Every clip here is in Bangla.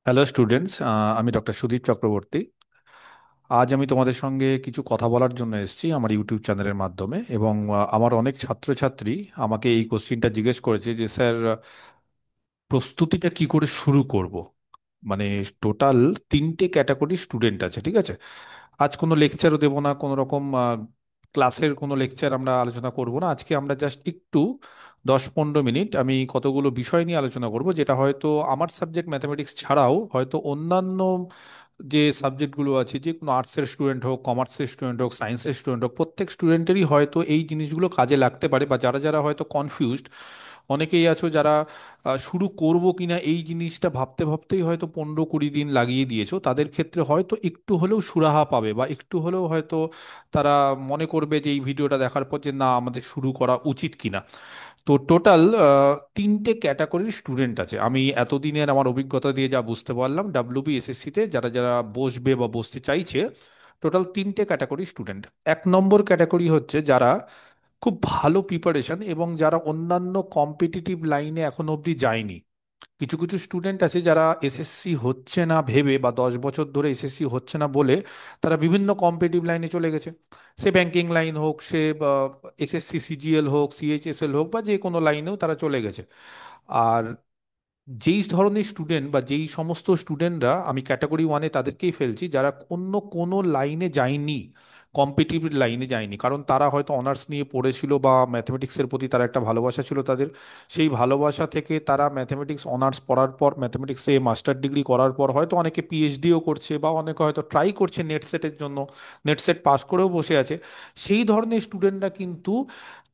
হ্যালো স্টুডেন্টস, আমি ডক্টর সুদীপ চক্রবর্তী। আজ আমি তোমাদের সঙ্গে কিছু কথা বলার জন্য এসেছি আমার ইউটিউব চ্যানেলের মাধ্যমে। এবং আমার অনেক ছাত্রছাত্রী আমাকে এই কোশ্চিনটা জিজ্ঞেস করেছে যে স্যার, প্রস্তুতিটা কি করে শুরু করব। মানে টোটাল 3টে ক্যাটাগরি স্টুডেন্ট আছে, ঠিক আছে। আজ কোনো লেকচারও দেবো না, কোনো রকম ক্লাসের কোনো লেকচার আমরা আলোচনা করব না। আজকে আমরা জাস্ট একটু 10-15 মিনিট আমি কতগুলো বিষয় নিয়ে আলোচনা করব, যেটা হয়তো আমার সাবজেক্ট ম্যাথমেটিক্স ছাড়াও হয়তো অন্যান্য যে সাবজেক্টগুলো আছে, যে কোনো আর্টসের স্টুডেন্ট হোক, কমার্সের স্টুডেন্ট হোক, সায়েন্সের স্টুডেন্ট হোক, প্রত্যেক স্টুডেন্টেরই হয়তো এই জিনিসগুলো কাজে লাগতে পারে। বা যারা যারা হয়তো কনফিউজড, অনেকেই আছো যারা শুরু করব কিনা এই জিনিসটা ভাবতে ভাবতেই হয়তো 15-20 দিন লাগিয়ে দিয়েছো, তাদের ক্ষেত্রে হয়তো একটু হলেও সুরাহা পাবে, বা একটু হলেও হয়তো তারা মনে করবে যে এই ভিডিওটা দেখার পর যে না, আমাদের শুরু করা উচিত কিনা। তো টোটাল 3টে ক্যাটাগরির স্টুডেন্ট আছে, আমি এতদিনের আমার অভিজ্ঞতা দিয়ে যা বুঝতে পারলাম ডাব্লিউবিএসএসসি তে যারা যারা বসবে বা বসতে চাইছে। টোটাল 3টে ক্যাটাগরি স্টুডেন্ট। 1 নম্বর ক্যাটাগরি হচ্ছে যারা খুব ভালো প্রিপারেশন এবং যারা অন্যান্য কম্পিটিটিভ লাইনে এখন অবধি যায়নি। কিছু কিছু স্টুডেন্ট আছে যারা এসএসসি হচ্ছে না ভেবে, বা 10 বছর ধরে এসএসসি হচ্ছে না বলে তারা বিভিন্ন কম্পিটিটিভ লাইনে চলে গেছে। সে ব্যাংকিং লাইন হোক, সে এসএসসি সিজিএল হোক, সিএইচএসএল হোক, বা যে কোনো লাইনেও তারা চলে গেছে। আর যেই ধরনের স্টুডেন্ট বা যেই সমস্ত স্টুডেন্টরা আমি ক্যাটাগরি 1-এ তাদেরকেই ফেলছি, যারা অন্য কোনো লাইনে যায়নি, কম্পিটিটিভ লাইনে যায়নি, কারণ তারা হয়তো অনার্স নিয়ে পড়েছিল বা ম্যাথমেটিক্সের প্রতি তার একটা ভালোবাসা ছিল তাদের। সেই ভালোবাসা থেকে তারা ম্যাথমেটিক্স অনার্স পড়ার পর, ম্যাথমেটিক্সে মাস্টার ডিগ্রি করার পর হয়তো অনেকে পিএইচডিও করছে, বা অনেকে হয়তো ট্রাই করছে নেট সেটের জন্য, নেট সেট পাস করেও বসে আছে। সেই ধরনের স্টুডেন্টরা কিন্তু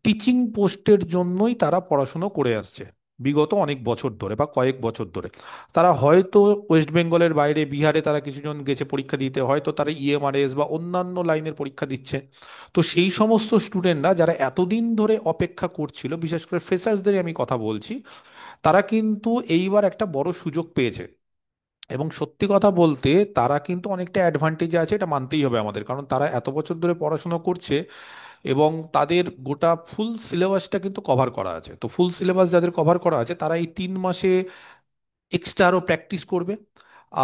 টিচিং পোস্টের জন্যই তারা পড়াশুনো করে আসছে বিগত অনেক বছর ধরে বা কয়েক বছর ধরে। তারা হয়তো ওয়েস্ট বেঙ্গলের বাইরে, বিহারে তারা কিছুজন গেছে পরীক্ষা দিতে, হয়তো তারা ইএমআরএস বা অন্যান্য লাইনের পরীক্ষা দিচ্ছে। তো সেই সমস্ত স্টুডেন্টরা যারা এতদিন ধরে অপেক্ষা করছিল, বিশেষ করে ফ্রেশার্সদের আমি কথা বলছি, তারা কিন্তু এইবার একটা বড় সুযোগ পেয়েছে। এবং সত্যি কথা বলতে তারা কিন্তু অনেকটা অ্যাডভান্টেজে আছে, এটা মানতেই হবে আমাদের, কারণ তারা এত বছর ধরে পড়াশোনা করছে এবং তাদের গোটা ফুল সিলেবাসটা কিন্তু কভার করা আছে। তো ফুল সিলেবাস যাদের কভার করা আছে তারা এই 3 মাসে এক্সট্রা আরও প্র্যাকটিস করবে,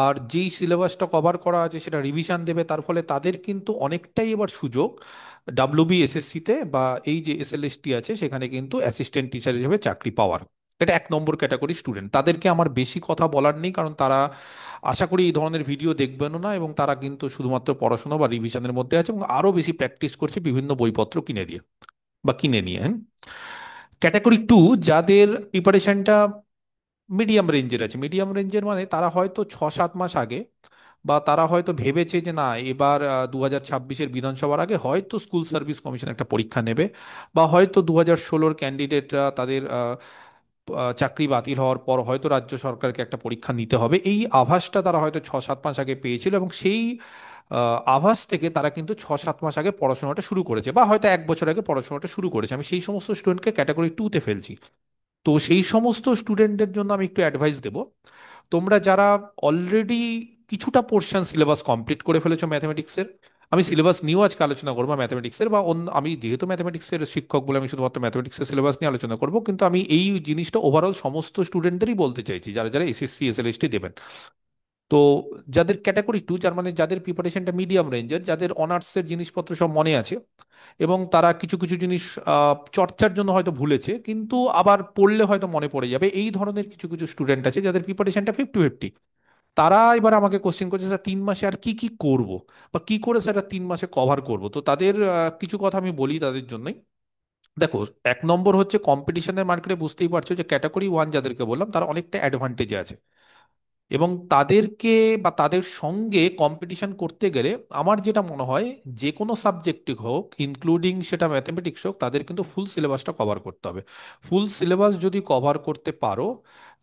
আর যেই সিলেবাসটা কভার করা আছে সেটা রিভিশন দেবে। তার ফলে তাদের কিন্তু অনেকটাই এবার সুযোগ ডাব্লিউবিএসএসসি তে বা এই যে এসএলএসটি আছে সেখানে কিন্তু অ্যাসিস্ট্যান্ট টিচার হিসেবে চাকরি পাওয়ার। এটা 1 নম্বর ক্যাটাগরি স্টুডেন্ট, তাদেরকে আমার বেশি কথা বলার নেই, কারণ তারা আশা করি এই ধরনের ভিডিও দেখবেনও না, এবং তারা কিন্তু শুধুমাত্র পড়াশোনা বা রিভিশনের মধ্যে আছে এবং আরো বেশি প্র্যাকটিস করছে বিভিন্ন বইপত্র কিনে দিয়ে বা কিনে নিয়ে। হ্যাঁ। ক্যাটাগরি 2, যাদের প্রিপারেশনটা মিডিয়াম রেঞ্জের আছে। মিডিয়াম রেঞ্জের মানে তারা হয়তো 6-7 মাস আগে, বা তারা হয়তো ভেবেছে যে না, এবার 2026-এর বিধানসভার আগে হয়তো স্কুল সার্ভিস কমিশন একটা পরীক্ষা নেবে, বা হয়তো 2016-র ক্যান্ডিডেটরা তাদের চাকরি বাতিল হওয়ার পর হয়তো রাজ্য সরকারকে একটা পরীক্ষা নিতে হবে, এই আভাসটা তারা হয়তো 6-7 মাস আগে পেয়েছিল। এবং সেই আভাস থেকে তারা কিন্তু 6-7 মাস আগে পড়াশোনাটা শুরু করেছে, বা হয়তো 1 বছর আগে পড়াশোনাটা শুরু করেছে। আমি সেই সমস্ত স্টুডেন্টকে ক্যাটাগরি 2-তে ফেলছি। তো সেই সমস্ত স্টুডেন্টদের জন্য আমি একটু অ্যাডভাইস দেব। তোমরা যারা অলরেডি কিছুটা পোর্শন সিলেবাস কমপ্লিট করে ফেলেছো ম্যাথমেটিক্সের, আমি সিলেবাস নিয়েও আজকে আলোচনা করবো ম্যাথমেটিক্সের, বা অন্য, আমি যেহেতু ম্যাথমেটিক্সের শিক্ষক বলে আমি শুধুমাত্র ম্যাথমেটিক্সের সিলেবাস নিয়ে আলোচনা করবো, কিন্তু আমি এই জিনিসটা ওভারঅল সমস্ত স্টুডেন্টদেরই বলতে চাইছি যারা যারা এসএসসি এসএলএসটি দেবেন। তো যাদের ক্যাটাগরি 2, যার মানে যাদের প্রিপারেশনটা মিডিয়াম রেঞ্জের, যাদের অনার্সের জিনিসপত্র সব মনে আছে এবং তারা কিছু কিছু জিনিস চর্চার জন্য হয়তো ভুলেছে, কিন্তু আবার পড়লে হয়তো মনে পড়ে যাবে, এই ধরনের কিছু কিছু স্টুডেন্ট আছে যাদের প্রিপারেশনটা 50-50। তারা এবার আমাকে কোশ্চেন করছে, স্যার 3 মাসে আর কি কি করব, বা কি করে স্যার 3 মাসে কভার করব। তো তাদের কিছু কথা আমি বলি তাদের জন্যই। দেখো, 1 নম্বর হচ্ছে কম্পিটিশনের মার্কেটে, বুঝতেই পারছো যে ক্যাটাগরি 1 যাদেরকে বললাম তারা অনেকটা অ্যাডভান্টেজে আছে, এবং তাদেরকে বা তাদের সঙ্গে কম্পিটিশন করতে গেলে আমার যেটা মনে হয়, যে কোনো সাবজেক্টে হোক, ইনক্লুডিং সেটা ম্যাথমেটিক্স হোক, তাদের কিন্তু ফুল সিলেবাসটা কভার করতে হবে। ফুল সিলেবাস যদি কভার করতে পারো,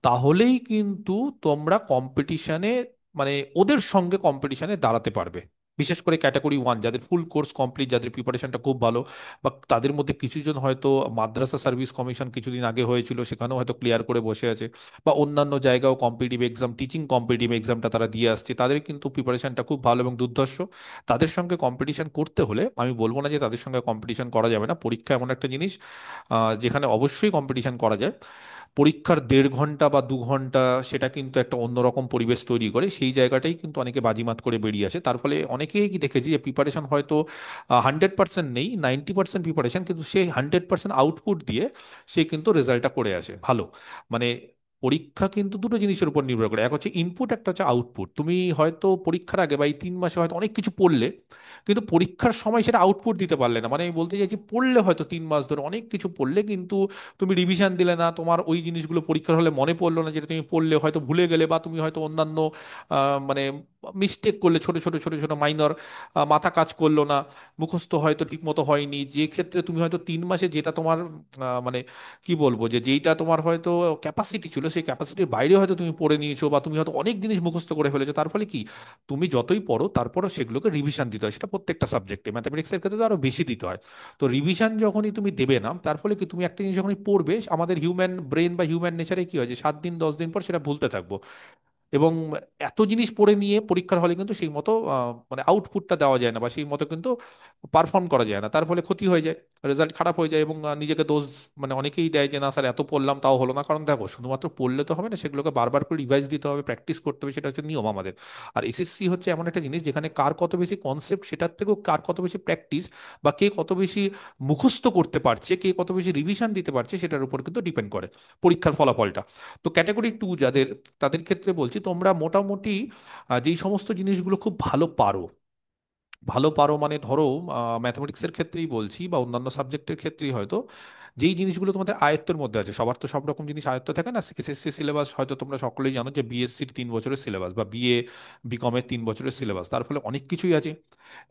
তাহলেই কিন্তু তোমরা কম্পিটিশনে, মানে ওদের সঙ্গে কম্পিটিশনে দাঁড়াতে পারবে। বিশেষ করে ক্যাটাগরি 1 যাদের ফুল কোর্স কমপ্লিট, যাদের প্রিপারেশনটা খুব ভালো, বা তাদের মধ্যে কিছুজন হয়তো মাদ্রাসা সার্ভিস কমিশন কিছুদিন আগে হয়েছিল সেখানেও হয়তো ক্লিয়ার করে বসে আছে, বা অন্যান্য জায়গাও কম্পিটিটিভ এক্সাম, টিচিং কম্পিটিটিভ এক্সামটা তারা দিয়ে আসছে, তাদের কিন্তু প্রিপারেশনটা খুব ভালো এবং দুর্ধর্ষ। তাদের সঙ্গে কম্পিটিশন করতে হলে আমি বলবো না যে তাদের সঙ্গে কম্পিটিশন করা যাবে না। পরীক্ষা এমন একটা জিনিস যেখানে অবশ্যই কম্পিটিশন করা যায়। পরীক্ষার 1.5 ঘন্টা বা 2 ঘন্টা সেটা কিন্তু একটা অন্যরকম পরিবেশ তৈরি করে, সেই জায়গাটাই কিন্তু অনেকে বাজিমাত করে বেরিয়ে আসে। তার ফলে অনেকেই কি দেখেছি যে প্রিপারেশন হয়তো 100% নেই, 90% প্রিপারেশন, কিন্তু সে 100% আউটপুট দিয়ে সে কিন্তু রেজাল্টটা করে আসে ভালো। মানে পরীক্ষা কিন্তু দুটো জিনিসের উপর নির্ভর করে, এক হচ্ছে ইনপুট, একটা হচ্ছে আউটপুট। তুমি হয়তো পরীক্ষার আগে বা এই 3 মাসে হয়তো অনেক কিছু পড়লে, কিন্তু পরীক্ষার সময় সেটা আউটপুট দিতে পারলে না। মানে আমি বলতে চাইছি, পড়লে হয়তো 3 মাস ধরে অনেক কিছু পড়লে, কিন্তু তুমি রিভিশন দিলে না, তোমার ওই জিনিসগুলো পরীক্ষার হলে মনে পড়লো না, যেটা তুমি পড়লে হয়তো ভুলে গেলে, বা তুমি হয়তো অন্যান্য মানে মিস্টেক করলে, ছোট ছোট ছোট ছোট মাইনর, মাথা কাজ করলো না, মুখস্থ হয়তো ঠিক মতো হয়নি, যে ক্ষেত্রে তুমি হয়তো 3 মাসে যেটা তোমার মানে কি বলবো, যে যেইটা তোমার হয়তো ক্যাপাসিটি ছিল, সেই ক্যাপাসিটির বাইরে হয়তো তুমি পড়ে নিয়েছো, বা তুমি হয়তো অনেক জিনিস মুখস্থ করে ফেলেছো। তার ফলে কি, তুমি যতই পড়ো তারপরও সেগুলোকে রিভিশন দিতে হয়, সেটা প্রত্যেকটা সাবজেক্টে, ম্যাথামেটিক্সের ক্ষেত্রে তো আরো বেশি দিতে হয়। তো রিভিশন যখনই তুমি দেবে না, তার ফলে কি, তুমি একটা জিনিস যখনই পড়বে, আমাদের হিউম্যান ব্রেন বা হিউম্যান নেচারে কি হয়, যে 7 দিন 10 দিন পর সেটা ভুলতে থাকবো। এবং এত জিনিস পড়ে নিয়ে পরীক্ষার হলে কিন্তু সেই মতো মানে আউটপুটটা দেওয়া যায় না, বা সেই মতো কিন্তু পারফর্ম করা যায় না। তার ফলে ক্ষতি হয়ে যায়, রেজাল্ট খারাপ হয়ে যায়, এবং নিজেকে দোষ, মানে অনেকেই দেয় যে না স্যার এত পড়লাম তাও হলো না। কারণ দেখো, শুধুমাত্র পড়লে তো হবে না, সেগুলোকে বারবার করে রিভাইজ দিতে হবে, প্র্যাকটিস করতে হবে, সেটা হচ্ছে নিয়ম আমাদের। আর এসএসসি হচ্ছে এমন একটা জিনিস যেখানে কার কত বেশি কনসেপ্ট, সেটার থেকেও কার কত বেশি প্র্যাকটিস, বা কে কত বেশি মুখস্থ করতে পারছে, কে কত বেশি রিভিশন দিতে পারছে, সেটার উপর কিন্তু ডিপেন্ড করে পরীক্ষার ফলাফলটা। তো ক্যাটাগরি 2 যাদের, তাদের ক্ষেত্রে বলছি, তোমরা মোটামুটি যেই সমস্ত জিনিসগুলো খুব ভালো পারো, ভালো পারো মানে ধরো ম্যাথমেটিক্সের ক্ষেত্রেই বলছি, বা অন্যান্য সাবজেক্টের ক্ষেত্রেই হয়তো যেই জিনিসগুলো তোমাদের আয়ত্তের মধ্যে আছে, সবার তো সব রকম জিনিস আয়ত্ত থাকে না। এসএসসি সিলেবাস হয়তো তোমরা সকলেই জানো যে বিএসসির 3 বছরের সিলেবাস, বা বিএ বিকমের 3 বছরের সিলেবাস, তার ফলে অনেক কিছুই আছে।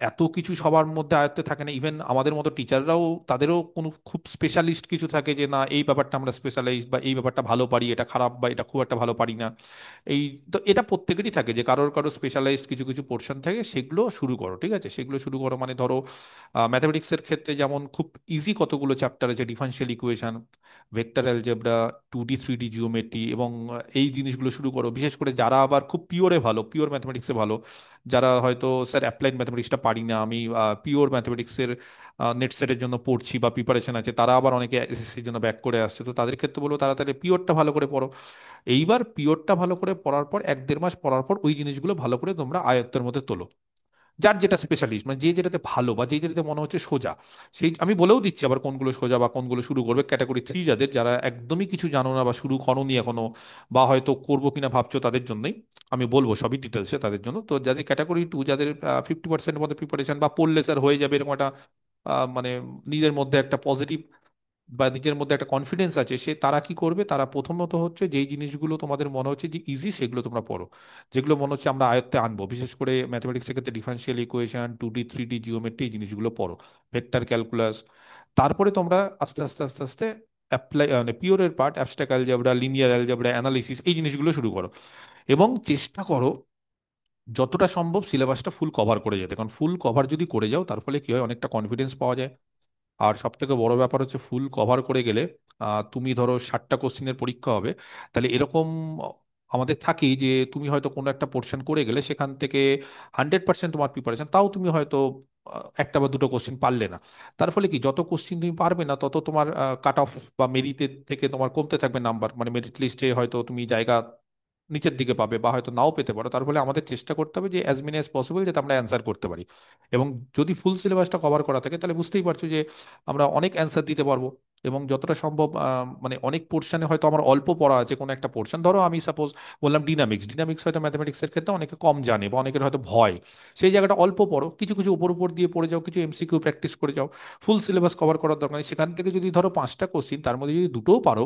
এত কিছু সবার মধ্যে আয়ত্তে থাকে না। ইভেন আমাদের মতো টিচাররাও, তাদেরও কোনো খুব স্পেশালিস্ট কিছু থাকে, যে না এই ব্যাপারটা আমরা স্পেশালাইজড, বা এই ব্যাপারটা ভালো পারি, এটা খারাপ, বা এটা খুব একটা ভালো পারি না। এই, তো এটা প্রত্যেকেরই থাকে যে কারোর কারো স্পেশালাইজড কিছু কিছু পোর্শন থাকে, সেগুলো শুরু করো, ঠিক আছে? সেগুলো শুরু করো, মানে ধরো ম্যাথমেটিক্সের ক্ষেত্রে যেমন খুব ইজি কতগুলো চ্যাপ্টার আছে, differential equation, vector algebra, 2D 3D geometry, এবং এই জিনিসগুলো শুরু করো। বিশেষ করে যারা আবার খুব পিওরে ভালো, পিওর ম্যাথমেটিক্সে ভালো, যারা হয়তো স্যার অ্যাপ্লাইড ম্যাথমেটিক্সটা পারি না, আমি পিওর ম্যাথমেটিক্সের নেট সেটের জন্য পড়ছি বা প্রিপারেশন আছে, তারা আবার অনেকে এসএসসির জন্য ব্যাক করে আসছে, তো তাদের ক্ষেত্রে বলবো তারা তাহলে পিওরটা ভালো করে পড়ো। এইবার পিওরটা ভালো করে পড়ার পর 1-1.5 মাস পড়ার পর ওই জিনিসগুলো ভালো করে তোমরা আয়ত্তের মধ্যে তোলো। যার যেটা স্পেশালিস্ট, মানে যে যেটাতে ভালো, বা যে যেটাতে মনে হচ্ছে সোজা, সেই আমি বলেও দিচ্ছি আবার কোনগুলো সোজা বা কোনগুলো শুরু করবে। ক্যাটাগরি 3 যাদের, যারা একদমই কিছু জানো না বা শুরু করোনি এখনো, বা হয়তো করবো কিনা ভাবছো, তাদের জন্যই আমি বলবো সবই ডিটেলসে তাদের জন্য। তো যাদের ক্যাটাগরি 2, যাদের 50%-এর মধ্যে প্রিপারেশন, বা পড়লে স্যার হয়ে যাবে এরকম একটা মানে নিজের মধ্যে একটা পজিটিভ বা নিজের মধ্যে একটা কনফিডেন্স আছে, সে তারা কি করবে, তারা প্রথমত হচ্ছে যেই জিনিসগুলো তোমাদের মনে হচ্ছে যে ইজি, সেগুলো তোমরা পড়ো। যেগুলো মনে হচ্ছে আমরা আয়ত্তে আনবো, বিশেষ করে ম্যাথমেটিক্সের ক্ষেত্রে differential equation, 2D 3D geometry, এই জিনিসগুলো পড়ো, ভেক্টর ক্যালকুলাস। তারপরে তোমরা আস্তে আস্তে আস্তে আস্তে অ্যাপ্লাই, মানে পিওরের part, abstract algebra, linear algebra, analysis, এই জিনিসগুলো শুরু করো। এবং চেষ্টা করো যতটা সম্ভব সিলেবাসটা ফুল কভার করে যেতে, কারণ ফুল কভার যদি করে যাও, তার ফলে কি হয়, অনেকটা কনফিডেন্স পাওয়া যায়। আর সব থেকে বড় ব্যাপার হচ্ছে, ফুল কভার করে গেলে তুমি ধরো 60টা কোশ্চিনের পরীক্ষা হবে, তাহলে এরকম আমাদের থাকেই যে তুমি হয়তো কোনো একটা পোর্শন করে গেলে, সেখান থেকে 100% তোমার প্রিপারেশন, তাও তুমি হয়তো একটা বা দুটো কোশ্চিন পারলে না। তার ফলে কি, যত কোশ্চিন তুমি পারবে না, তত তোমার কাট অফ বা মেরিটের থেকে তোমার কমতে থাকবে নাম্বার, মানে মেরিট লিস্টে হয়তো তুমি জায়গা নিচের দিকে পাবে, বা হয়তো নাও পেতে পারো। তার ফলে আমাদের চেষ্টা করতে হবে যে অ্যাজ মেনি অ্যাজ পসিবল যাতে আমরা অ্যান্সার করতে পারি। এবং যদি ফুল সিলেবাসটা কভার করা থাকে, তাহলে বুঝতেই পারছো যে আমরা অনেক অ্যান্সার দিতে পারবো। এবং যতটা সম্ভব মানে অনেক পোর্শনে হয়তো আমার অল্প পড়া আছে, কোনো একটা পোর্শন ধরো আমি সাপোজ বললাম ডিনামিক্স, ডিনামিক্স হয়তো ম্যাথমেটিক্সের ক্ষেত্রে অনেকে কম জানে, বা অনেকের হয়তো ভয়, সেই জায়গাটা অল্প পড়ো, কিছু কিছু উপর উপর দিয়ে পড়ে যাও, কিছু এমসিকিউ প্র্যাকটিস করে যাও। ফুল সিলেবাস কভার করার দরকার নেই। সেখান থেকে যদি ধরো 5টা কোশ্চিন, তার মধ্যে যদি দুটোও পারো,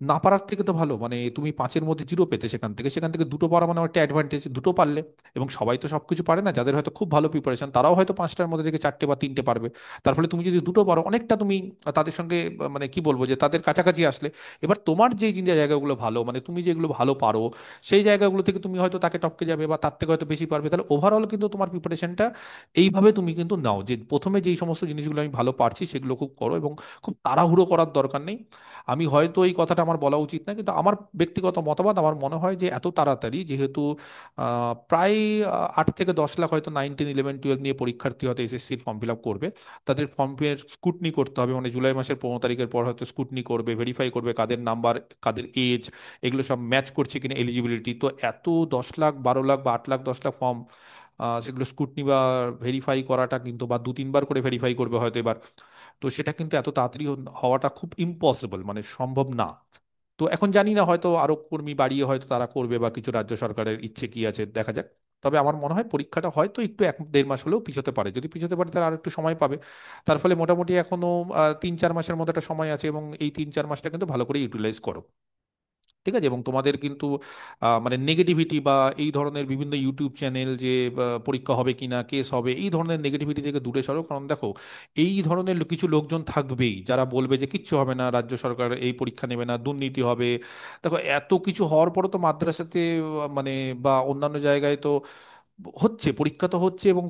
না পারার থেকে তো ভালো, মানে তুমি পাঁচের মধ্যে জিরো পেতে, সেখান থেকে দুটো পারা মানে একটা অ্যাডভান্টেজ, দুটো পারলে। এবং সবাই তো সবকিছু পারে না, যাদের হয়তো খুব ভালো প্রিপারেশন তারাও হয়তো পাঁচটার মধ্যে থেকে চারটে বা তিনটে পারবে। তার ফলে তুমি যদি দুটো পারো অনেকটা তুমি তাদের সঙ্গে মানে কি বলবো, যে তাদের কাছাকাছি আসলে। এবার তোমার যে যে জায়গাগুলো ভালো, মানে তুমি যেগুলো ভালো পারো, সেই জায়গাগুলো থেকে তুমি হয়তো তাকে টপকে যাবে বা তার থেকে হয়তো বেশি পারবে। তাহলে ওভারঅল কিন্তু তোমার প্রিপারেশনটা এইভাবে তুমি কিন্তু নাও, যে প্রথমে যেই সমস্ত জিনিসগুলো আমি ভালো পারছি সেগুলো খুব করো, এবং খুব তাড়াহুড়ো করার দরকার নেই। আমি হয়তো এই কথাটা আমার বলা উচিত না, কিন্তু আমার ব্যক্তিগত মতামত, আমার মনে হয় যে এত তাড়াতাড়ি, যেহেতু প্রায় 8 থেকে 10 লাখ হয়তো 9, 10, 11, 12 নিয়ে পরীক্ষার্থী হয়তো এসএসসির ফর্ম ফিল আপ করবে। তাদের ফর্মের স্কুটনি করতে হবে, মানে জুলাই মাসের 15 তারিখের পর হয়তো স্কুটনি করবে, ভেরিফাই করবে কাদের নাম্বার, কাদের এজ, এগুলো সব ম্যাচ করছে কিনা এলিজিবিলিটি। তো এত 10 লাখ, 12 লাখ বা 8 লাখ, 10 লাখ ফর্ম, সেগুলো স্কুটনি বা ভেরিফাই করাটা কিন্তু, বা 2-3 বার করে ভেরিফাই করবে হয়তো এবার। তো সেটা কিন্তু এত তাড়াতাড়ি হওয়াটা খুব ইম্পসিবল, মানে সম্ভব না। তো এখন জানি না, হয়তো আরো কর্মী বাড়িয়ে হয়তো তারা করবে, বা কিছু রাজ্য সরকারের ইচ্ছে কি আছে দেখা যাক। তবে আমার মনে হয় পরীক্ষাটা হয়তো একটু 1-1.5 মাস হলেও পিছোতে পারে, যদি পিছোতে পারে তারা আর একটু সময় পাবে। তার ফলে মোটামুটি এখনো 3-4 মাসের মতো একটা সময় আছে, এবং এই 3-4 মাসটা কিন্তু ভালো করে ইউটিলাইজ করো। ঠিক আছে? এবং তোমাদের কিন্তু মানে নেগেটিভিটি বা এই ধরনের বিভিন্ন ইউটিউব চ্যানেল যে পরীক্ষা হবে কিনা, কেস হবে, এই ধরনের নেগেটিভিটি থেকে দূরে সরো। কারণ দেখো, এই ধরনের কিছু লোকজন থাকবেই যারা বলবে যে কিচ্ছু হবে না, রাজ্য সরকার এই পরীক্ষা নেবে না, দুর্নীতি হবে। দেখো, এত কিছু হওয়ার পরও তো মাদ্রাসাতে মানে বা অন্যান্য জায়গায় তো হচ্ছে, পরীক্ষা তো হচ্ছে। এবং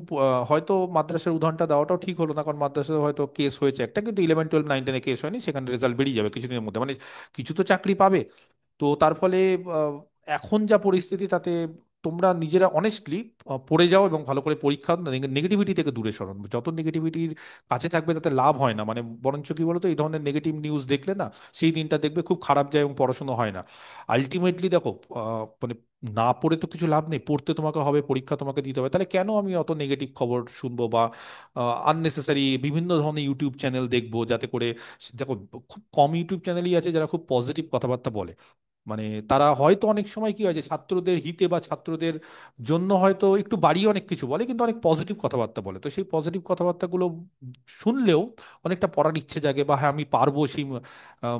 হয়তো মাদ্রাসার উদাহরণটা দেওয়াটাও ঠিক হলো না, কারণ মাদ্রাসায় হয়তো কেস হয়েছে একটা, কিন্তু 11, 12, 9, 10-এ কেস হয়নি, সেখানে রেজাল্ট বেরিয়ে যাবে কিছুদিনের মধ্যে, মানে কিছু তো চাকরি পাবে। তো তার ফলে আহ, এখন যা পরিস্থিতি, তাতে তোমরা নিজেরা অনেস্টলি পড়ে যাও এবং ভালো করে পরীক্ষা, নেগেটিভিটি থেকে দূরে সরো। যত নেগেটিভিটির কাছে থাকবে তাতে লাভ হয় না, মানে বরঞ্চ কি বলতো, এই ধরনের নেগেটিভ নিউজ দেখলে না, সেই দিনটা দেখবে খুব খারাপ যায় এবং পড়াশোনা হয় না। আলটিমেটলি দেখো, মানে না পড়ে তো কিছু লাভ নেই, পড়তে তোমাকে হবে, পরীক্ষা তোমাকে দিতে হবে। তাহলে কেন আমি অত নেগেটিভ খবর শুনবো, বা আননেসেসারি বিভিন্ন ধরনের ইউটিউব চ্যানেল দেখবো, যাতে করে দেখো, খুব কম ইউটিউব চ্যানেলই আছে যারা খুব পজিটিভ কথাবার্তা বলে। মানে তারা হয়তো অনেক সময় কি হয়, যে ছাত্রদের হিতে বা ছাত্রদের জন্য হয়তো একটু বাড়িয়ে অনেক কিছু বলে, কিন্তু অনেক পজিটিভ কথাবার্তা বলে। তো সেই পজিটিভ কথাবার্তাগুলো শুনলেও অনেকটা পড়ার ইচ্ছে জাগে, বা হ্যাঁ আমি পারবো, সেই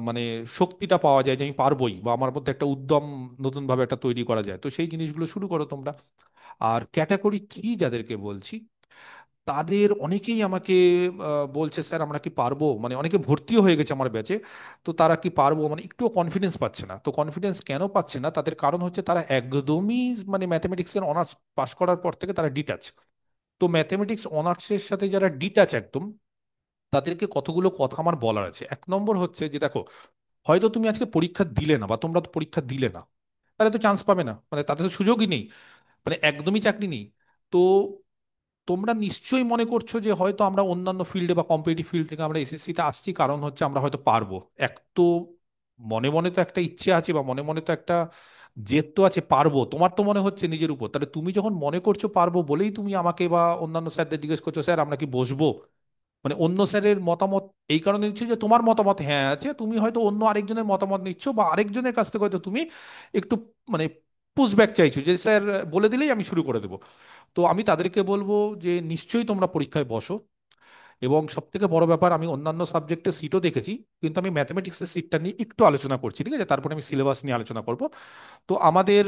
মানে শক্তিটা পাওয়া যায় যে আমি পারবোই, বা আমার মধ্যে একটা উদ্যম নতুন ভাবে একটা তৈরি করা যায়। তো সেই জিনিসগুলো শুরু করো তোমরা। আর ক্যাটাগরি 3 যাদেরকে বলছি, তাদের অনেকেই আমাকে বলছে, স্যার আমরা কি পারবো, মানে অনেকে ভর্তিও হয়ে গেছে আমার ব্যাচে। তো তারা কি পারবো, মানে একটুও কনফিডেন্স পাচ্ছে না। তো কনফিডেন্স কেন পাচ্ছে না, তাদের কারণ হচ্ছে তারা একদমই, মানে ম্যাথমেটিক্সের অনার্স পাশ করার পর থেকে তারা ডিটাচ। তো ম্যাথমেটিক্স অনার্সের সাথে যারা ডিটাচ একদম, তাদেরকে কতগুলো কথা আমার বলার আছে। 1 নম্বর হচ্ছে যে দেখো, হয়তো তুমি আজকে পরীক্ষা দিলে না, বা তোমরা তো পরীক্ষা দিলে না, তাহলে তো চান্স পাবে না, মানে তাদের তো সুযোগই নেই, মানে একদমই চাকরি নেই। তো তোমরা নিশ্চয়ই মনে করছো যে হয়তো আমরা অন্যান্য ফিল্ডে বা কম্পিটিটিভ ফিল্ড থেকে আমরা এসএসসি তে আসছি, কারণ হচ্ছে আমরা হয়তো পারবো। এক তো মনে মনে তো একটা ইচ্ছে আছে, বা মনে মনে তো একটা জেদ তো আছে, পারবো। তোমার তো মনে হচ্ছে নিজের উপর, তাহলে তুমি যখন মনে করছো পারবো বলেই তুমি আমাকে বা অন্যান্য স্যারদের জিজ্ঞেস করছো, স্যার আমরা কি বসবো? মানে অন্য স্যারের মতামত এই কারণে নিচ্ছ যে তোমার মতামত হ্যাঁ আছে, তুমি হয়তো অন্য আরেকজনের মতামত নিচ্ছ, বা আরেকজনের কাছ থেকে হয়তো তুমি একটু মানে পুশব্যাক চাইছো, যে স্যার বলে দিলেই আমি শুরু করে দেবো। তো আমি তাদেরকে বলবো যে নিশ্চয়ই তোমরা পরীক্ষায় বসো। এবং সব থেকে বড় ব্যাপার, আমি অন্যান্য সাবজেক্টের সিটও দেখেছি, কিন্তু আমি ম্যাথমেটিক্সের সিটটা নিয়ে একটু আলোচনা করছি, ঠিক আছে? তারপরে আমি সিলেবাস নিয়ে আলোচনা করব। তো আমাদের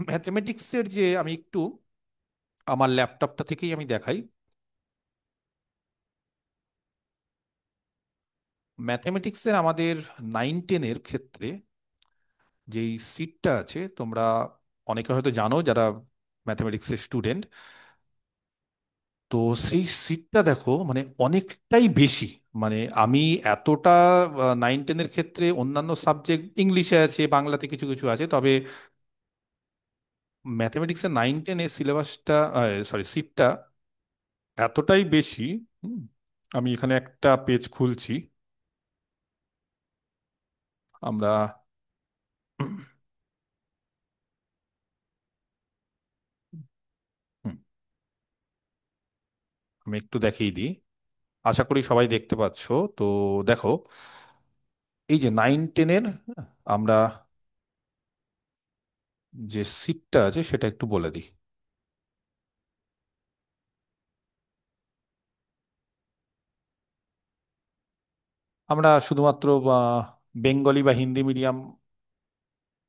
ম্যাথমেটিক্সের যে, আমি একটু আমার ল্যাপটপটা থেকেই আমি দেখাই। ম্যাথমেটিক্সের আমাদের 9-10-এর ক্ষেত্রে যেই সিটটা আছে, তোমরা অনেকে হয়তো জানো যারা ম্যাথমেটিক্সের স্টুডেন্ট। তো সেই সিটটা দেখো, মানে অনেকটাই বেশি। মানে আমি এতটা 9-10-এর ক্ষেত্রে অন্যান্য সাবজেক্ট ইংলিশে আছে, বাংলাতে কিছু কিছু আছে, তবে ম্যাথমেটিক্সের 9-10-এর সিলেবাসটা, সরি সিটটা এতটাই বেশি। হুম, আমি এখানে একটা পেজ খুলছি। আমরা হুম, আমি একটু দেখিয়ে দিই, আশা করি সবাই দেখতে পাচ্ছো। তো দেখো, এই যে 9-10-এর, আমরা যে সিটটা আছে সেটা একটু বলে দিই। আমরা শুধুমাত্র বেঙ্গলি বা হিন্দি মিডিয়াম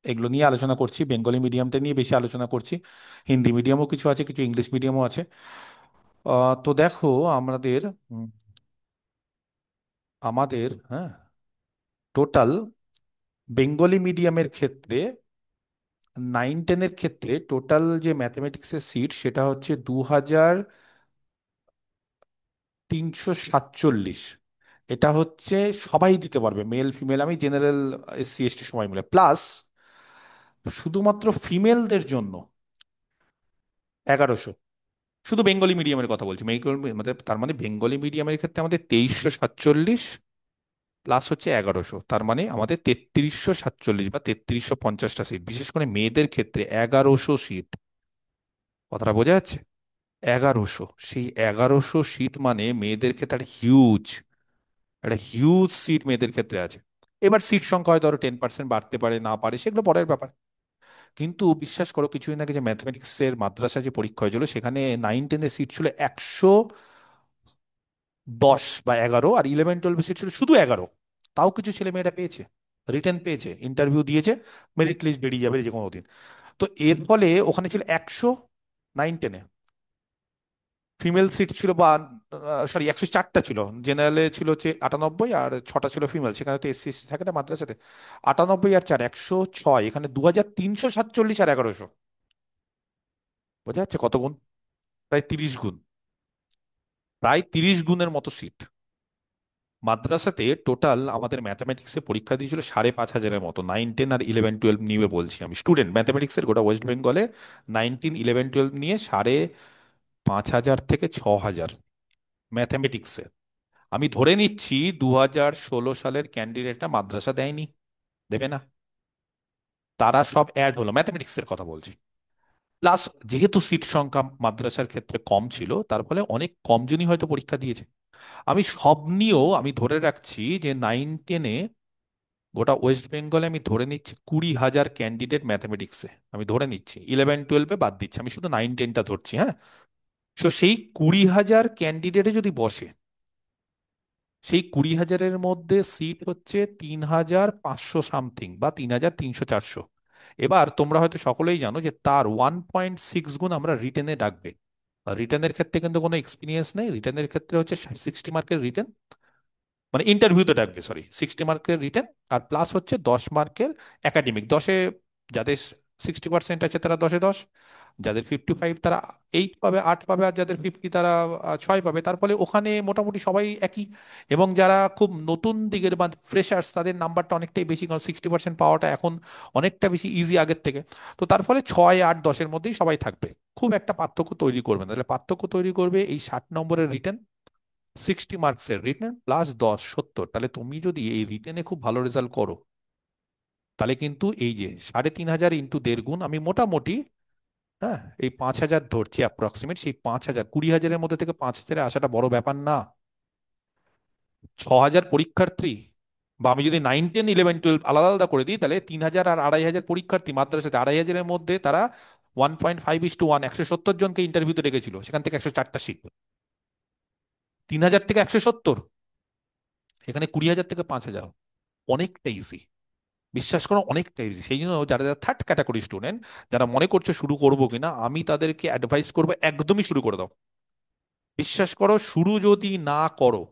এগুলো নিয়ে আলোচনা করছি, বেঙ্গলি মিডিয়ামটা নিয়ে বেশি আলোচনা করছি। হিন্দি মিডিয়ামও কিছু আছে, কিছু ইংলিশ মিডিয়ামও আছে। তো দেখো, আমাদের উম, আমাদের হ্যাঁ, টোটাল বেঙ্গলি মিডিয়ামের ক্ষেত্রে 9-10-এর ক্ষেত্রে টোটাল যে ম্যাথমেটিক্সের সিট সেটা হচ্ছে 2347। এটা হচ্ছে সবাই দিতে পারবে, মেল ফিমেল, আমি জেনারেল এসসি এসটি সবাই মিলে, প্লাস শুধুমাত্র ফিমেলদের জন্য 1100। শুধু বেঙ্গলি মিডিয়ামের কথা বলছি, মানে তার মানে বেঙ্গলি মিডিয়ামের ক্ষেত্রে আমাদের 2347 প্লাস হচ্ছে 1100, তার মানে আমাদের 3347 বা 3350টা সিট, বিশেষ করে মেয়েদের ক্ষেত্রে 1100 সিট। কথাটা বোঝা যাচ্ছে? 1100, সেই 1100 সিট মানে মেয়েদের ক্ষেত্রে একটা হিউজ সিট মেয়েদের ক্ষেত্রে আছে। এবার সিট সংখ্যা হয় ধরো 10% বাড়তে পারে না পারে, সেগুলো পরের ব্যাপার। কিন্তু বিশ্বাস করো, কিছুদিন আগে যে ম্যাথমেটিক্স এর মাদ্রাসা যে পরীক্ষা হয়েছিল, সেখানে 9-10-এর সিট ছিল 110 বা 11, আর 11-12 সিট ছিল শুধু 11। তাও কিছু ছেলে মেয়েরা পেয়েছে, রিটেন পেয়েছে, ইন্টারভিউ দিয়েছে, মেরিট লিস্ট বেরিয়ে যাবে যে কোনো দিন। তো এর ফলে ওখানে ছিল 100, 9-10-এ ফিমেল সিট ছিল, বা সরি, 104টা ছিল। জেনারেলে ছিল হচ্ছে 98 আর 6টা ছিল ফিমেল, সেখানে তো এসসি এসটি থাকে না মাদ্রাসাতে। 98 আর 4, 106, এখানে 2347 আর 1100। বোঝা যাচ্ছে কত গুণ? প্রায় 30 গুণ, প্রায় 30 গুণের মতো সিট। মাদ্রাসাতে টোটাল আমাদের ম্যাথামেটিক্সে পরীক্ষা দিয়েছিল 5500-এর মতো, 9-10 আর 11-12 নিয়ে বলছি আমি, স্টুডেন্ট ম্যাথামেটিক্সের গোটা ওয়েস্ট বেঙ্গলে 9-10, 11-12 নিয়ে 5500 থেকে 6000 ম্যাথামেটিক্সে। আমি ধরে নিচ্ছি 2016 সালের ক্যান্ডিডেটটা মাদ্রাসা দেয়নি, দেবে না, তারা সব অ্যাড হলো, ম্যাথামেটিক্সের কথা বলছি। প্লাস যেহেতু সিট সংখ্যা মাদ্রাসার ক্ষেত্রে কম ছিল, তার ফলে অনেক কম জনই হয়তো পরীক্ষা দিয়েছে। আমি সব নিয়েও আমি ধরে রাখছি যে 9-10-এ গোটা ওয়েস্ট বেঙ্গলে আমি ধরে নিচ্ছি 20,000 ক্যান্ডিডেট ম্যাথামেটিক্সে, আমি ধরে নিচ্ছি, 11-12-এ বাদ দিচ্ছি, আমি শুধু 9-10টা ধরছি, হ্যাঁ। তো সেই 20,000 ক্যান্ডিডেটে যদি বসে, সেই 20,000-এর মধ্যে সিট হচ্ছে 3,500 সামথিং বা 3,300-400। এবার তোমরা হয়তো সকলেই জানো যে তার 1.6 গুণ আমরা রিটেনে ডাকবে। রিটেনের ক্ষেত্রে কিন্তু কোনো এক্সপিরিয়েন্স নেই, রিটেনের ক্ষেত্রে হচ্ছে 60 মার্কের রিটেন, মানে ইন্টারভিউতে ডাকবে, সরি, 60 মার্কের রিটেন, আর প্লাস হচ্ছে 10 মার্কের একাডেমিক। 10-এ যাদের 60% আছে তারা 10-এ 10, যাদের 55 তারা 8 পাবে, 8 পাবে, আর যাদের 50 তারা 6 পাবে। তার ফলে ওখানে মোটামুটি সবাই একই। এবং যারা খুব নতুন দিকের বা ফ্রেশার্স, তাদের নাম্বারটা অনেকটাই বেশি, কারণ 60% পাওয়াটা এখন অনেকটা বেশি ইজি আগের থেকে। তো তার ফলে 6, 8, 10-এর মধ্যেই সবাই থাকবে, খুব একটা পার্থক্য তৈরি করবে না। তাহলে পার্থক্য তৈরি করবে এই 60 নম্বরের রিটেন, 60 মার্কসের রিটেন প্লাস 10, 70। তাহলে তুমি যদি এই রিটেনে খুব ভালো রেজাল্ট করো, তাহলে কিন্তু এই যে 3,500 ইন্টু 1.5 গুণ, আমি মোটামুটি, হ্যাঁ, এই 5,000 ধরছি অ্যাপ্রক্সিমেট, সেই 5,000, 20,000-এর মধ্যে থেকে 5,000-এ আসাটা বড় ব্যাপার না। 6,000 পরীক্ষার্থী, বা আমি যদি 9-10, 11-12 আলাদা আলাদা করে দিই, তাহলে 3,000 আর 2,500 পরীক্ষার্থী মাদ্রাসাতে, 2,500-এর মধ্যে তারা 1.5:1, 170 জনকে ইন্টারভিউতে রেখেছিল, সেখান থেকে 104টা সিট। 3,000 থেকে 170, এখানে 20,000 থেকে 5,000, অনেকটা ইজি। বিশ্বাস করো, অনেকটা ইজি। সেই জন্য যারা যারা থার্ড ক্যাটাগরি স্টুডেন্ট, যারা মনে করছে শুরু করবো কিনা, আমি তাদেরকে অ্যাডভাইস করবো একদমই শুরু করে দাও। বিশ্বাস করো, শুরু যদি না করো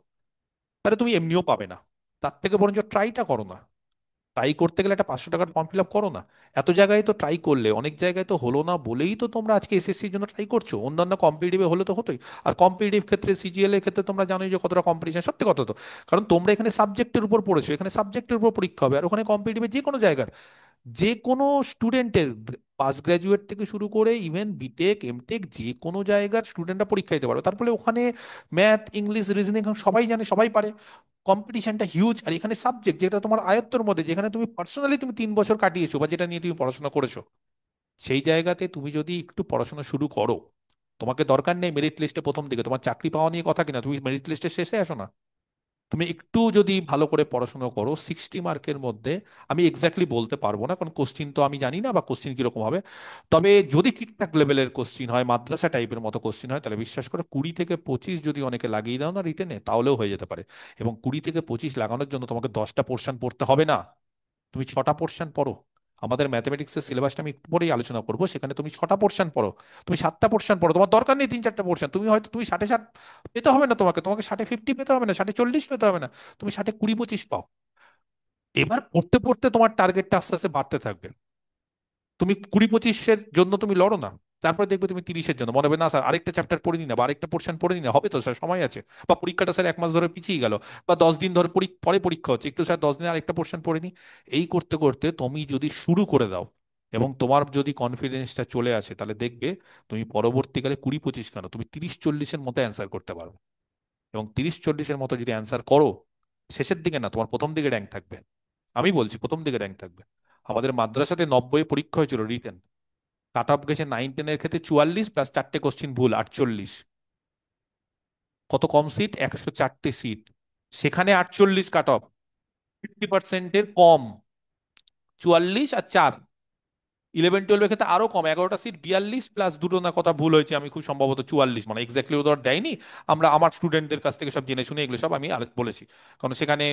তাহলে তুমি এমনিও পাবে না, তার থেকে বরঞ্চ ট্রাইটা করো না। ট্রাই করতে গেলে একটা 500 টাকার ফর্ম ফিল আপ করো না। এত জায়গায় তো ট্রাই করলে, অনেক জায়গায় তো হলো না বলেই তো তোমরা আজকে এসএসসির জন্য ট্রাই করছো, অন্যান্য কম্পিটিটিভে হলে তো হতোই। আর কম্পিটিটিভ ক্ষেত্রে, সিজিএল এর ক্ষেত্রে তোমরা জানোই যে কতটা কম্পিটিশন, সত্যি কথা তো। কারণ তোমরা এখানে সাবজেক্টের উপর পড়েছো, এখানে সাবজেক্টের উপর পরীক্ষা হবে, আর ওখানে কম্পিটিটিভে যে কোনো জায়গার যে কোনো স্টুডেন্টের, পাস গ্রাজুয়েট থেকে শুরু করে ইভেন বিটেক এমটেক যে কোনো জায়গার স্টুডেন্টরা পরীক্ষা দিতে পারবে। তারপরে ওখানে ম্যাথ, ইংলিশ, রিজনিং সবাই জানে, সবাই পারে। কম্পিটিশনটা হিউজ। আর এখানে সাবজেক্ট যেটা তোমার আয়ত্তের মধ্যে, যেখানে তুমি পার্সোনালি তুমি 3 বছর কাটিয়েছো, বা যেটা নিয়ে তুমি পড়াশোনা করেছো, সেই জায়গাতে তুমি যদি একটু পড়াশোনা শুরু করো, তোমাকে দরকার নেই মেরিট লিস্টে প্রথম দিকে, তোমার চাকরি পাওয়া নিয়ে কথা কিনা, তুমি মেরিট লিস্টে শেষে আসো না। তুমি একটু যদি ভালো করে পড়াশোনা করো, 60 মার্কের মধ্যে, আমি এক্স্যাক্টলি বলতে পারবো না কারণ কোশ্চিন তো আমি জানি না বা কোশ্চিন কিরকম হবে, তবে যদি ঠিকঠাক লেভেলের কোশ্চিন হয়, মাদ্রাসা টাইপের মতো কোশ্চিন হয়, তাহলে বিশ্বাস করো 20 থেকে 25 যদি অনেকে লাগিয়ে দাও না রিটেনে, তাহলেও হয়ে যেতে পারে। এবং 20 থেকে 25 লাগানোর জন্য তোমাকে 10টা পোর্শন পড়তে হবে না, তুমি 6টা পোর্শন পড়ো, আমাদের ম্যাথমেটিক্সের সিলেবাসটা আমি একটু পরেই আলোচনা করবো, সেখানে তুমি 6টা পোর্শন পড়ো, তুমি 7টা পোর্শন পড়ো, তোমার দরকার নেই 3-4টা পোর্শন। তুমি হয়তো তুমি 60-60 পেতে হবে না, তোমাকে তোমাকে 60-50 পেতে হবে না, 60-40 পেতে হবে না, তুমি 60-20-25 পাও। এবার পড়তে পড়তে তোমার টার্গেটটা আস্তে আস্তে বাড়তে থাকবে। তুমি 20-25-এর জন্য তুমি লড়ো না, তারপরে দেখবে তুমি 30-এর জন্য মনে হবে না স্যার আরেকটা চ্যাপ্টার পড়ে নি না, বা আরেকটা পোর্শন পড়ে নি না, হবে তো স্যার সময় আছে, বা পরীক্ষাটা স্যার 1 মাস ধরে পিছিয়ে গেল, বা 10 দিন ধরে পরে পরীক্ষা হচ্ছে, একটু স্যার 10 দিনে আরেকটা পোর্শন পড়ে নি। এই করতে করতে তুমি যদি শুরু করে দাও এবং তোমার যদি কনফিডেন্সটা চলে আসে, তাহলে দেখবে তুমি পরবর্তীকালে 20-25 কেন, তুমি 30-40-এর মতো অ্যান্সার করতে পারবে। এবং 30-40-এর মতো যদি অ্যান্সার করো, শেষের দিকে না, তোমার প্রথম দিকে র্যাঙ্ক থাকবে। আমি বলছি প্রথম দিকে র্যাঙ্ক থাকবে। আমাদের মাদ্রাসাতে 90 পরীক্ষা হয়েছিল রিটেন, কাট অফ গেছে 9-10-এর ক্ষেত্রে 44, প্লাস 4টে কোশ্চিন ভুল 48। কত কম সিট, 104টে সিট, সেখানে 48 কাট অফ, 50%-এর কম। 44 আর 4, 11-12-এর ক্ষেত্রে আরো কম, 11টা সিট 42, প্লাস দুটো না কথা ভুল হয়েছে, আমি খুব সম্ভবত 44, মানে এক্স্যাক্টলি ওদের দেয়নি। আমরা আমার স্টুডেন্টদের কাছ থেকে সব জেনে শুনে এগুলো সব আমি বলেছি, কারণ সেখানে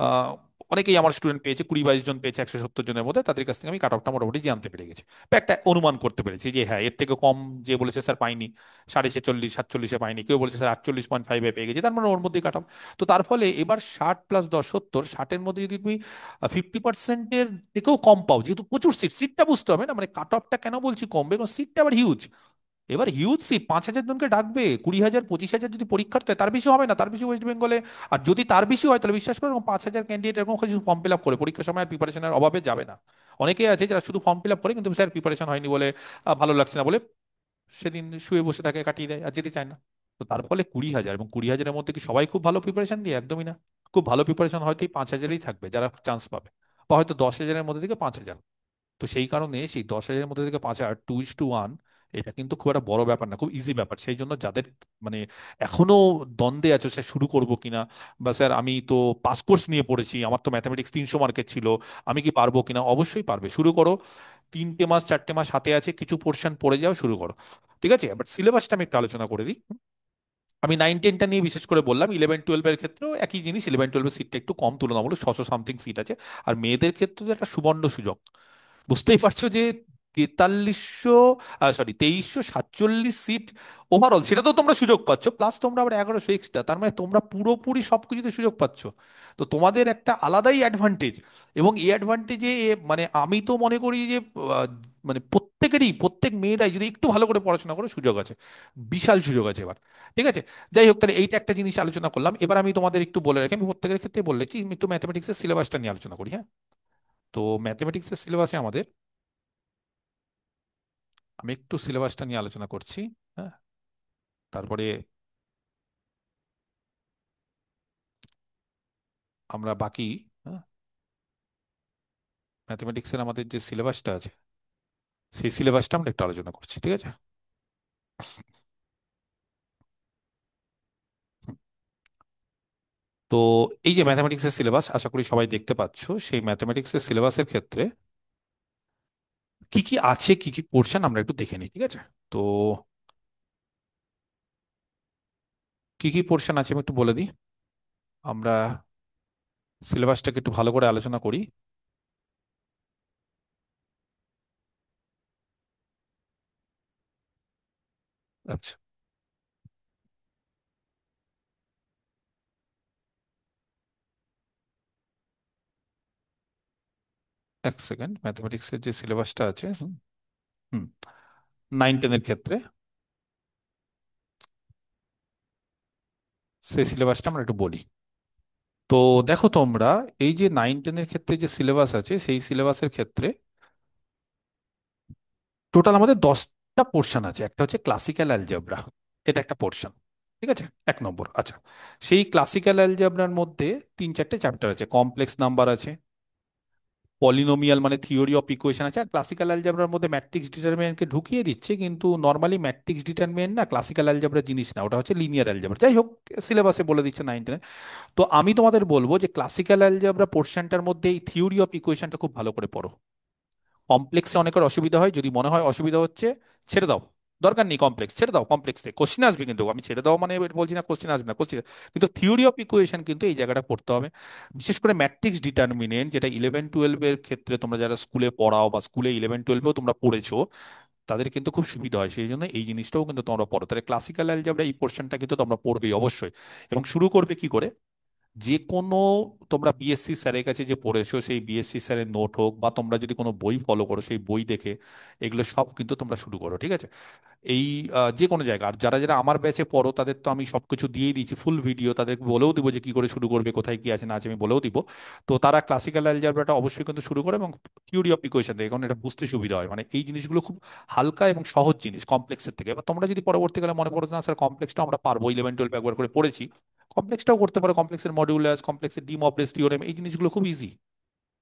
আহ, অনেকেই আমার স্টুডেন্ট পেয়েছে, 20-22 জন পেয়েছে 170 জনের মধ্যে, তাদের কাছ থেকে আমি কাট অফটা মোটামুটি জানতে পেরে গেছি, বা একটা অনুমান করতে পেরেছি যে হ্যাঁ এর থেকে কম। যে বলেছে স্যার পাইনি 46-47-এ পাইনি, কেউ বলেছে স্যার 48.5-এ পেয়ে গেছি, তার মানে ওর মধ্যেই কাট অফ। তো তার ফলে এবার 60+10 70, 60-এর মধ্যে যদি তুমি 50%-এর থেকেও কম পাও, যেহেতু প্রচুর সিট, সিটটা বুঝতে হবে না, মানে কাট অফটা কেন বলছি কমবে, কারণ সিটটা আবার হিউজ। এবার হিউজ সিট, 5,000 জনকে ডাকবে, 20,000 25,000 যদি পরীক্ষার্থী হয়, তার বেশি হবে না, তার বেশি ওয়েস্ট বেঙ্গলে। আর যদি তার বেশি হয় তাহলে বিশ্বাস করো 5,000 ক্যান্ডিডেট এরকম কিছু ফর্ম ফিল আপ করে পরীক্ষার সময় আর প্রিপারেশনের অভাবে যাবে না। অনেকেই আছে যারা শুধু ফর্ম ফিল আপ করে, কিন্তু স্যার প্রিপারেশন হয়নি বলে, ভালো লাগছে না বলে সেদিন শুয়ে বসে থাকে, কাটিয়ে দেয়, আর যেতে চায় না। তো তার ফলে 20,000, এবং 20,000-এর মধ্যে কি সবাই খুব ভালো প্রিপারেশন দিয়ে? একদমই না। খুব ভালো প্রিপারেশন হয়তো এই 5,000-এই থাকবে যারা চান্স পাবে, বা হয়তো 10,000-এর মধ্যে থেকে 5,000। তো সেই কারণে সেই 10,000-এর মধ্যে থেকে 5,000, 2:1, এটা কিন্তু খুব একটা বড় ব্যাপার না, খুব ইজি ব্যাপার। সেই জন্য যাদের মানে এখনো দ্বন্দ্বে আছে স্যার শুরু করবো কিনা, বা স্যার আমি তো পাস কোর্স নিয়ে পড়েছি, আমার তো ম্যাথামেটিক্স 300 মার্কের ছিল, আমি কি পারবো কিনা, অবশ্যই পারবে, শুরু করো। 3টে মাস 4টে মাস হাতে আছে, কিছু পোর্শন পড়ে যাও, শুরু করো। ঠিক আছে, এবার সিলেবাসটা আমি একটু আলোচনা করে দিই। আমি 9-10টা নিয়ে বিশেষ করে বললাম, 11-12-এর ক্ষেত্রেও একই জিনিস, 11-12-এর সিটটা একটু কম, তুলনামূলক 600 সামথিং সিট আছে। আর মেয়েদের ক্ষেত্রে তো একটা সুবর্ণ সুযোগ, বুঝতেই পারছো যে 4300, সরি 2347 সিট ওভারঅল, সেটা তো তোমরা সুযোগ পাচ্ছ, প্লাস তোমরা আবার 1100 এক্সট্রা, তার মানে তোমরা পুরোপুরি সবকিছুতে সুযোগ পাচ্ছ। তো তোমাদের একটা আলাদাই অ্যাডভান্টেজ। এবং এই অ্যাডভান্টেজে মানে আমি তো মনে করি যে মানে প্রত্যেকেরই, প্রত্যেক মেয়েরাই যদি একটু ভালো করে পড়াশোনা করে, সুযোগ আছে, বিশাল সুযোগ আছে এবার। ঠিক আছে, যাই হোক, তাহলে এইটা একটা জিনিস আলোচনা করলাম। এবার আমি তোমাদের একটু বলে রাখি, আমি প্রত্যেকের ক্ষেত্রে বলেছি, আমি একটু ম্যাথমেটিক্সের সিলেবাসটা নিয়ে আলোচনা করি, হ্যাঁ। তো ম্যাথমেটিক্সের সিলেবাসে আমাদের, আমি একটু সিলেবাসটা নিয়ে আলোচনা করছি, হ্যাঁ। তারপরে আমরা বাকি, হ্যাঁ, ম্যাথমেটিক্সের আমাদের যে সিলেবাসটা আছে, সেই সিলেবাসটা আমরা একটু আলোচনা করছি, ঠিক আছে। হুম। তো এই যে ম্যাথমেটিক্সের সিলেবাস, আশা করি সবাই দেখতে পাচ্ছ। সেই ম্যাথমেটিক্সের সিলেবাসের ক্ষেত্রে কি কি আছে, কি কি পোর্শন, আমরা একটু দেখে নিই, ঠিক আছে। তো কি কি পোর্শন আছে আমি একটু বলে দিই। আমরা সিলেবাসটাকে একটু ভালো করে আলোচনা করি। আচ্ছা, 1 সেকেন্ড, ম্যাথমেটিক্সের যে সিলেবাসটা আছে, হুম, হুম, 9-10-এর ক্ষেত্রে সেই সিলেবাসটা আমরা একটু বলি। তো দেখো তোমরা, এই যে 9-10-এর ক্ষেত্রে যে সিলেবাস আছে, সেই সিলেবাসের ক্ষেত্রে টোটাল আমাদের 10টা পোর্শন আছে। একটা হচ্ছে ক্লাসিক্যাল অ্যালজেব্রা, এটা একটা পোর্শন, ঠিক আছে, 1 নম্বর। আচ্ছা, সেই ক্লাসিক্যাল অ্যালজেব্রার মধ্যে 3-4টে চ্যাপ্টার আছে, কমপ্লেক্স নাম্বার আছে, পলিনোমিয়াল মানে থিওরি অফ ইকুয়েশন আছে। আর ক্লাসিক্যাল অ্যালজেব্রার মধ্যে ম্যাট্রিক্স ডিটারমিনেন্টকে ঢুকিয়ে দিচ্ছে, কিন্তু নর্মালি ম্যাট্রিক্স ডিটারমিনেন্ট না ক্লাসিক্যাল অ্যালজেব্রা জিনিস না, ওটা হচ্ছে লিনিয়ার অ্যালজেব্রা। যাই হোক, সিলেবাসে বলে দিচ্ছে 9-10। তো আমি তোমাদের বলবো যে ক্লাসিক্যাল অ্যালজেব্রা পোর্শনটার মধ্যে এই থিওরি অফ ইকুয়েশনটা খুব ভালো করে পড়ো। কমপ্লেক্সে অনেকের অসুবিধা হয়, যদি মনে হয় অসুবিধা হচ্ছে ছেড়ে দাও, দরকার নেই কমপ্লেক্স, ছেড়ে দাও কমপ্লেক্স থেকে। কোশ্চেন আসবে কিন্তু, আমি ছেড়ে দাও মানে এটা বলছি না কোশ্চেন আসবে না, কোশ্চেন, কিন্তু থিওরি অফ ইকুয়েশন কিন্তু এই জায়গাটা পড়তে হবে। বিশেষ করে ম্যাট্রিক্স ডিটারমিনেন্ট, যেটা 11-12 এর ক্ষেত্রে তোমরা যারা স্কুলে পড়াও বা স্কুলে 11-12-এও তোমরা পড়েছো, তাদের কিন্তু খুব সুবিধা হয়, সেই জন্য এই জিনিসটাও কিন্তু তোমরা পড়ো। তাহলে ক্লাসিক্যাল অ্যালজেব্রা এই পোর্শনটা কিন্তু তোমরা পড়বেই অবশ্যই। এবং শুরু করবে কি করে, যে কোনো, তোমরা বিএসসি স্যারের কাছে যে পড়েছো সেই বিএসসি স্যারের নোট হোক, বা তোমরা যদি কোনো বই ফলো করো সেই বই দেখে এগুলো সব কিন্তু তোমরা শুরু করো, ঠিক আছে? এই যে কোনো জায়গা। আর যারা যারা আমার ব্যাচে পড়ো তাদের তো আমি সবকিছু দিয়েই দিয়েছি, ফুল ভিডিও, তাদেরকে বলেও দিব যে কি করে শুরু করবে, কোথায় কি আছে না আছে আমি বলেও দিব। তো তারা ক্লাসিক্যাল অ্যালজেব্রাটা অবশ্যই কিন্তু শুরু করে, এবং থিওরি অফ ইকুয়েশন থেকে, কারণ এটা বুঝতে সুবিধা হয়। মানে এই জিনিসগুলো খুব হালকা এবং সহজ জিনিস কমপ্লেক্সের থেকে। এবার তোমরা যদি পরবর্তীকালে মনে করো যে না স্যার কমপ্লেক্সটা আমরা পারবো, 11-12 একবার করে পড়েছি, কমপ্লেক্সটাও করতে পারো। কমপ্লেক্সের মডিউলাস, কমপ্লেক্সের ডি মব্রেস থিওরেম, এই জিনিসগুলো খুব ইজি।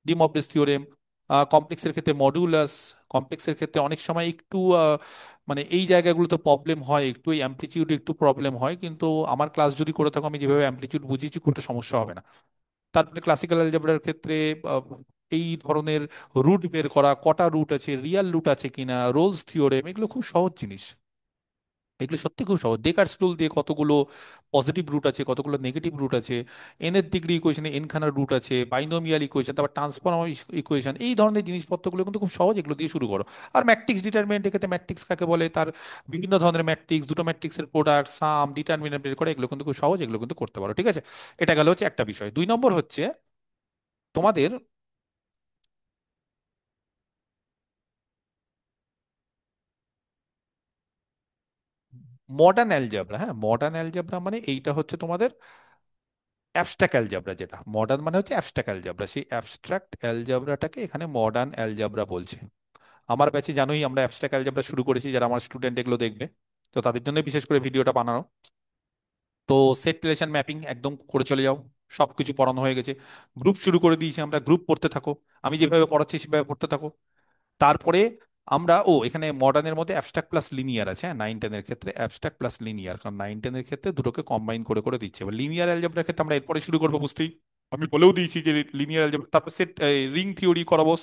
ডি মব্রেস থিওরেম, কমপ্লেক্সের ক্ষেত্রে মডিউলাস, কমপ্লেক্সের ক্ষেত্রে অনেক সময় একটু মানে এই জায়গাগুলোতে প্রবলেম হয়, একটু এই অ্যামপ্লিচিউড একটু প্রবলেম হয়, কিন্তু আমার ক্লাস যদি করে থাকো আমি যেভাবে অ্যামপ্লিচিউড বুঝিয়েছি খুব একটা সমস্যা হবে না। তারপরে ক্লাসিক্যাল অ্যালজেব্রার ক্ষেত্রে আহ, এই ধরনের রুট বের করা, কটা রুট আছে, রিয়েল রুট আছে কিনা, রোলস থিওরেম, এগুলো খুব সহজ জিনিস। এগুলো সত্যি খুব সহজ। ডেকার্টস রুল দিয়ে কতগুলো পজিটিভ রুট আছে, কতগুলো নেগেটিভ রুট আছে, এন এর ডিগ্রি ইকুয়েশনে এন খানার রুট আছে, বাইনোমিয়াল ইকুয়েশন, তারপর ট্রান্সফর্ম ইকুয়েশন, এই ধরনের জিনিসপত্রগুলো কিন্তু খুব সহজ, এগুলো দিয়ে শুরু করো। আর ম্যাট্রিক্স ডিটারমিনেন্ট, এক্ষেত্রে ম্যাট্রিক্স কাকে বলে, তার বিভিন্ন ধরনের ম্যাট্রিক্স, দুটো ম্যাট্রিক্সের প্রোডাক্ট, সাম, ডিটারমিনেন্ট বের করে, এগুলো কিন্তু খুব সহজ, এগুলো কিন্তু করতে পারো, ঠিক আছে? এটা গেল হচ্ছে একটা বিষয়। 2 নম্বর হচ্ছে তোমাদের মডার্ন অ্যালজেব্রা। হ্যাঁ, মডার্ন অ্যালজেব্রা মানে এইটা হচ্ছে তোমাদের অ্যাবস্ট্রাক্ট অ্যালজেব্রা। যেটা মডার্ন মানে হচ্ছে অ্যাবস্ট্রাক্ট অ্যালজেব্রা, সেই অ্যাবস্ট্রাক্ট অ্যালজেব্রাটাকে এখানে মডার্ন অ্যালজেব্রা বলছে। আমার ব্যাচে জানোই আমরা অ্যাবস্ট্রাক্ট অ্যালজেব্রা শুরু করেছি, যারা আমার স্টুডেন্ট এগুলো দেখবে, তো তাদের জন্য বিশেষ করে ভিডিওটা বানানো। তো সেট রিলেশন ম্যাপিং একদম করে চলে যাও, সবকিছু পড়ানো হয়ে গেছে। গ্রুপ শুরু করে দিয়েছি আমরা, গ্রুপ পড়তে থাকো, আমি যেভাবে পড়াচ্ছি সেভাবে পড়তে থাকো। তারপরে আমরা, এখানে মডার্নের মধ্যে অ্যাবস্ট্রাক্ট প্লাস লিনিয়ার আছে। হ্যাঁ, 9-10 এর ক্ষেত্রে অ্যাবস্ট্রাক্ট প্লাস লিনিয়ার, কারণ 9-10 এর ক্ষেত্রে দুটোকে কম্বাইন করে করে দিচ্ছে। এবার লিনিয়ার অ্যালজেব্রার ক্ষেত্রে আমরা এরপরে শুরু করবো বুঝতেই, আমি বলেও দিয়েছি যে লিনিয়ার অ্যালজেব্রা, তারপর সেট রিং থিওরি করাবো।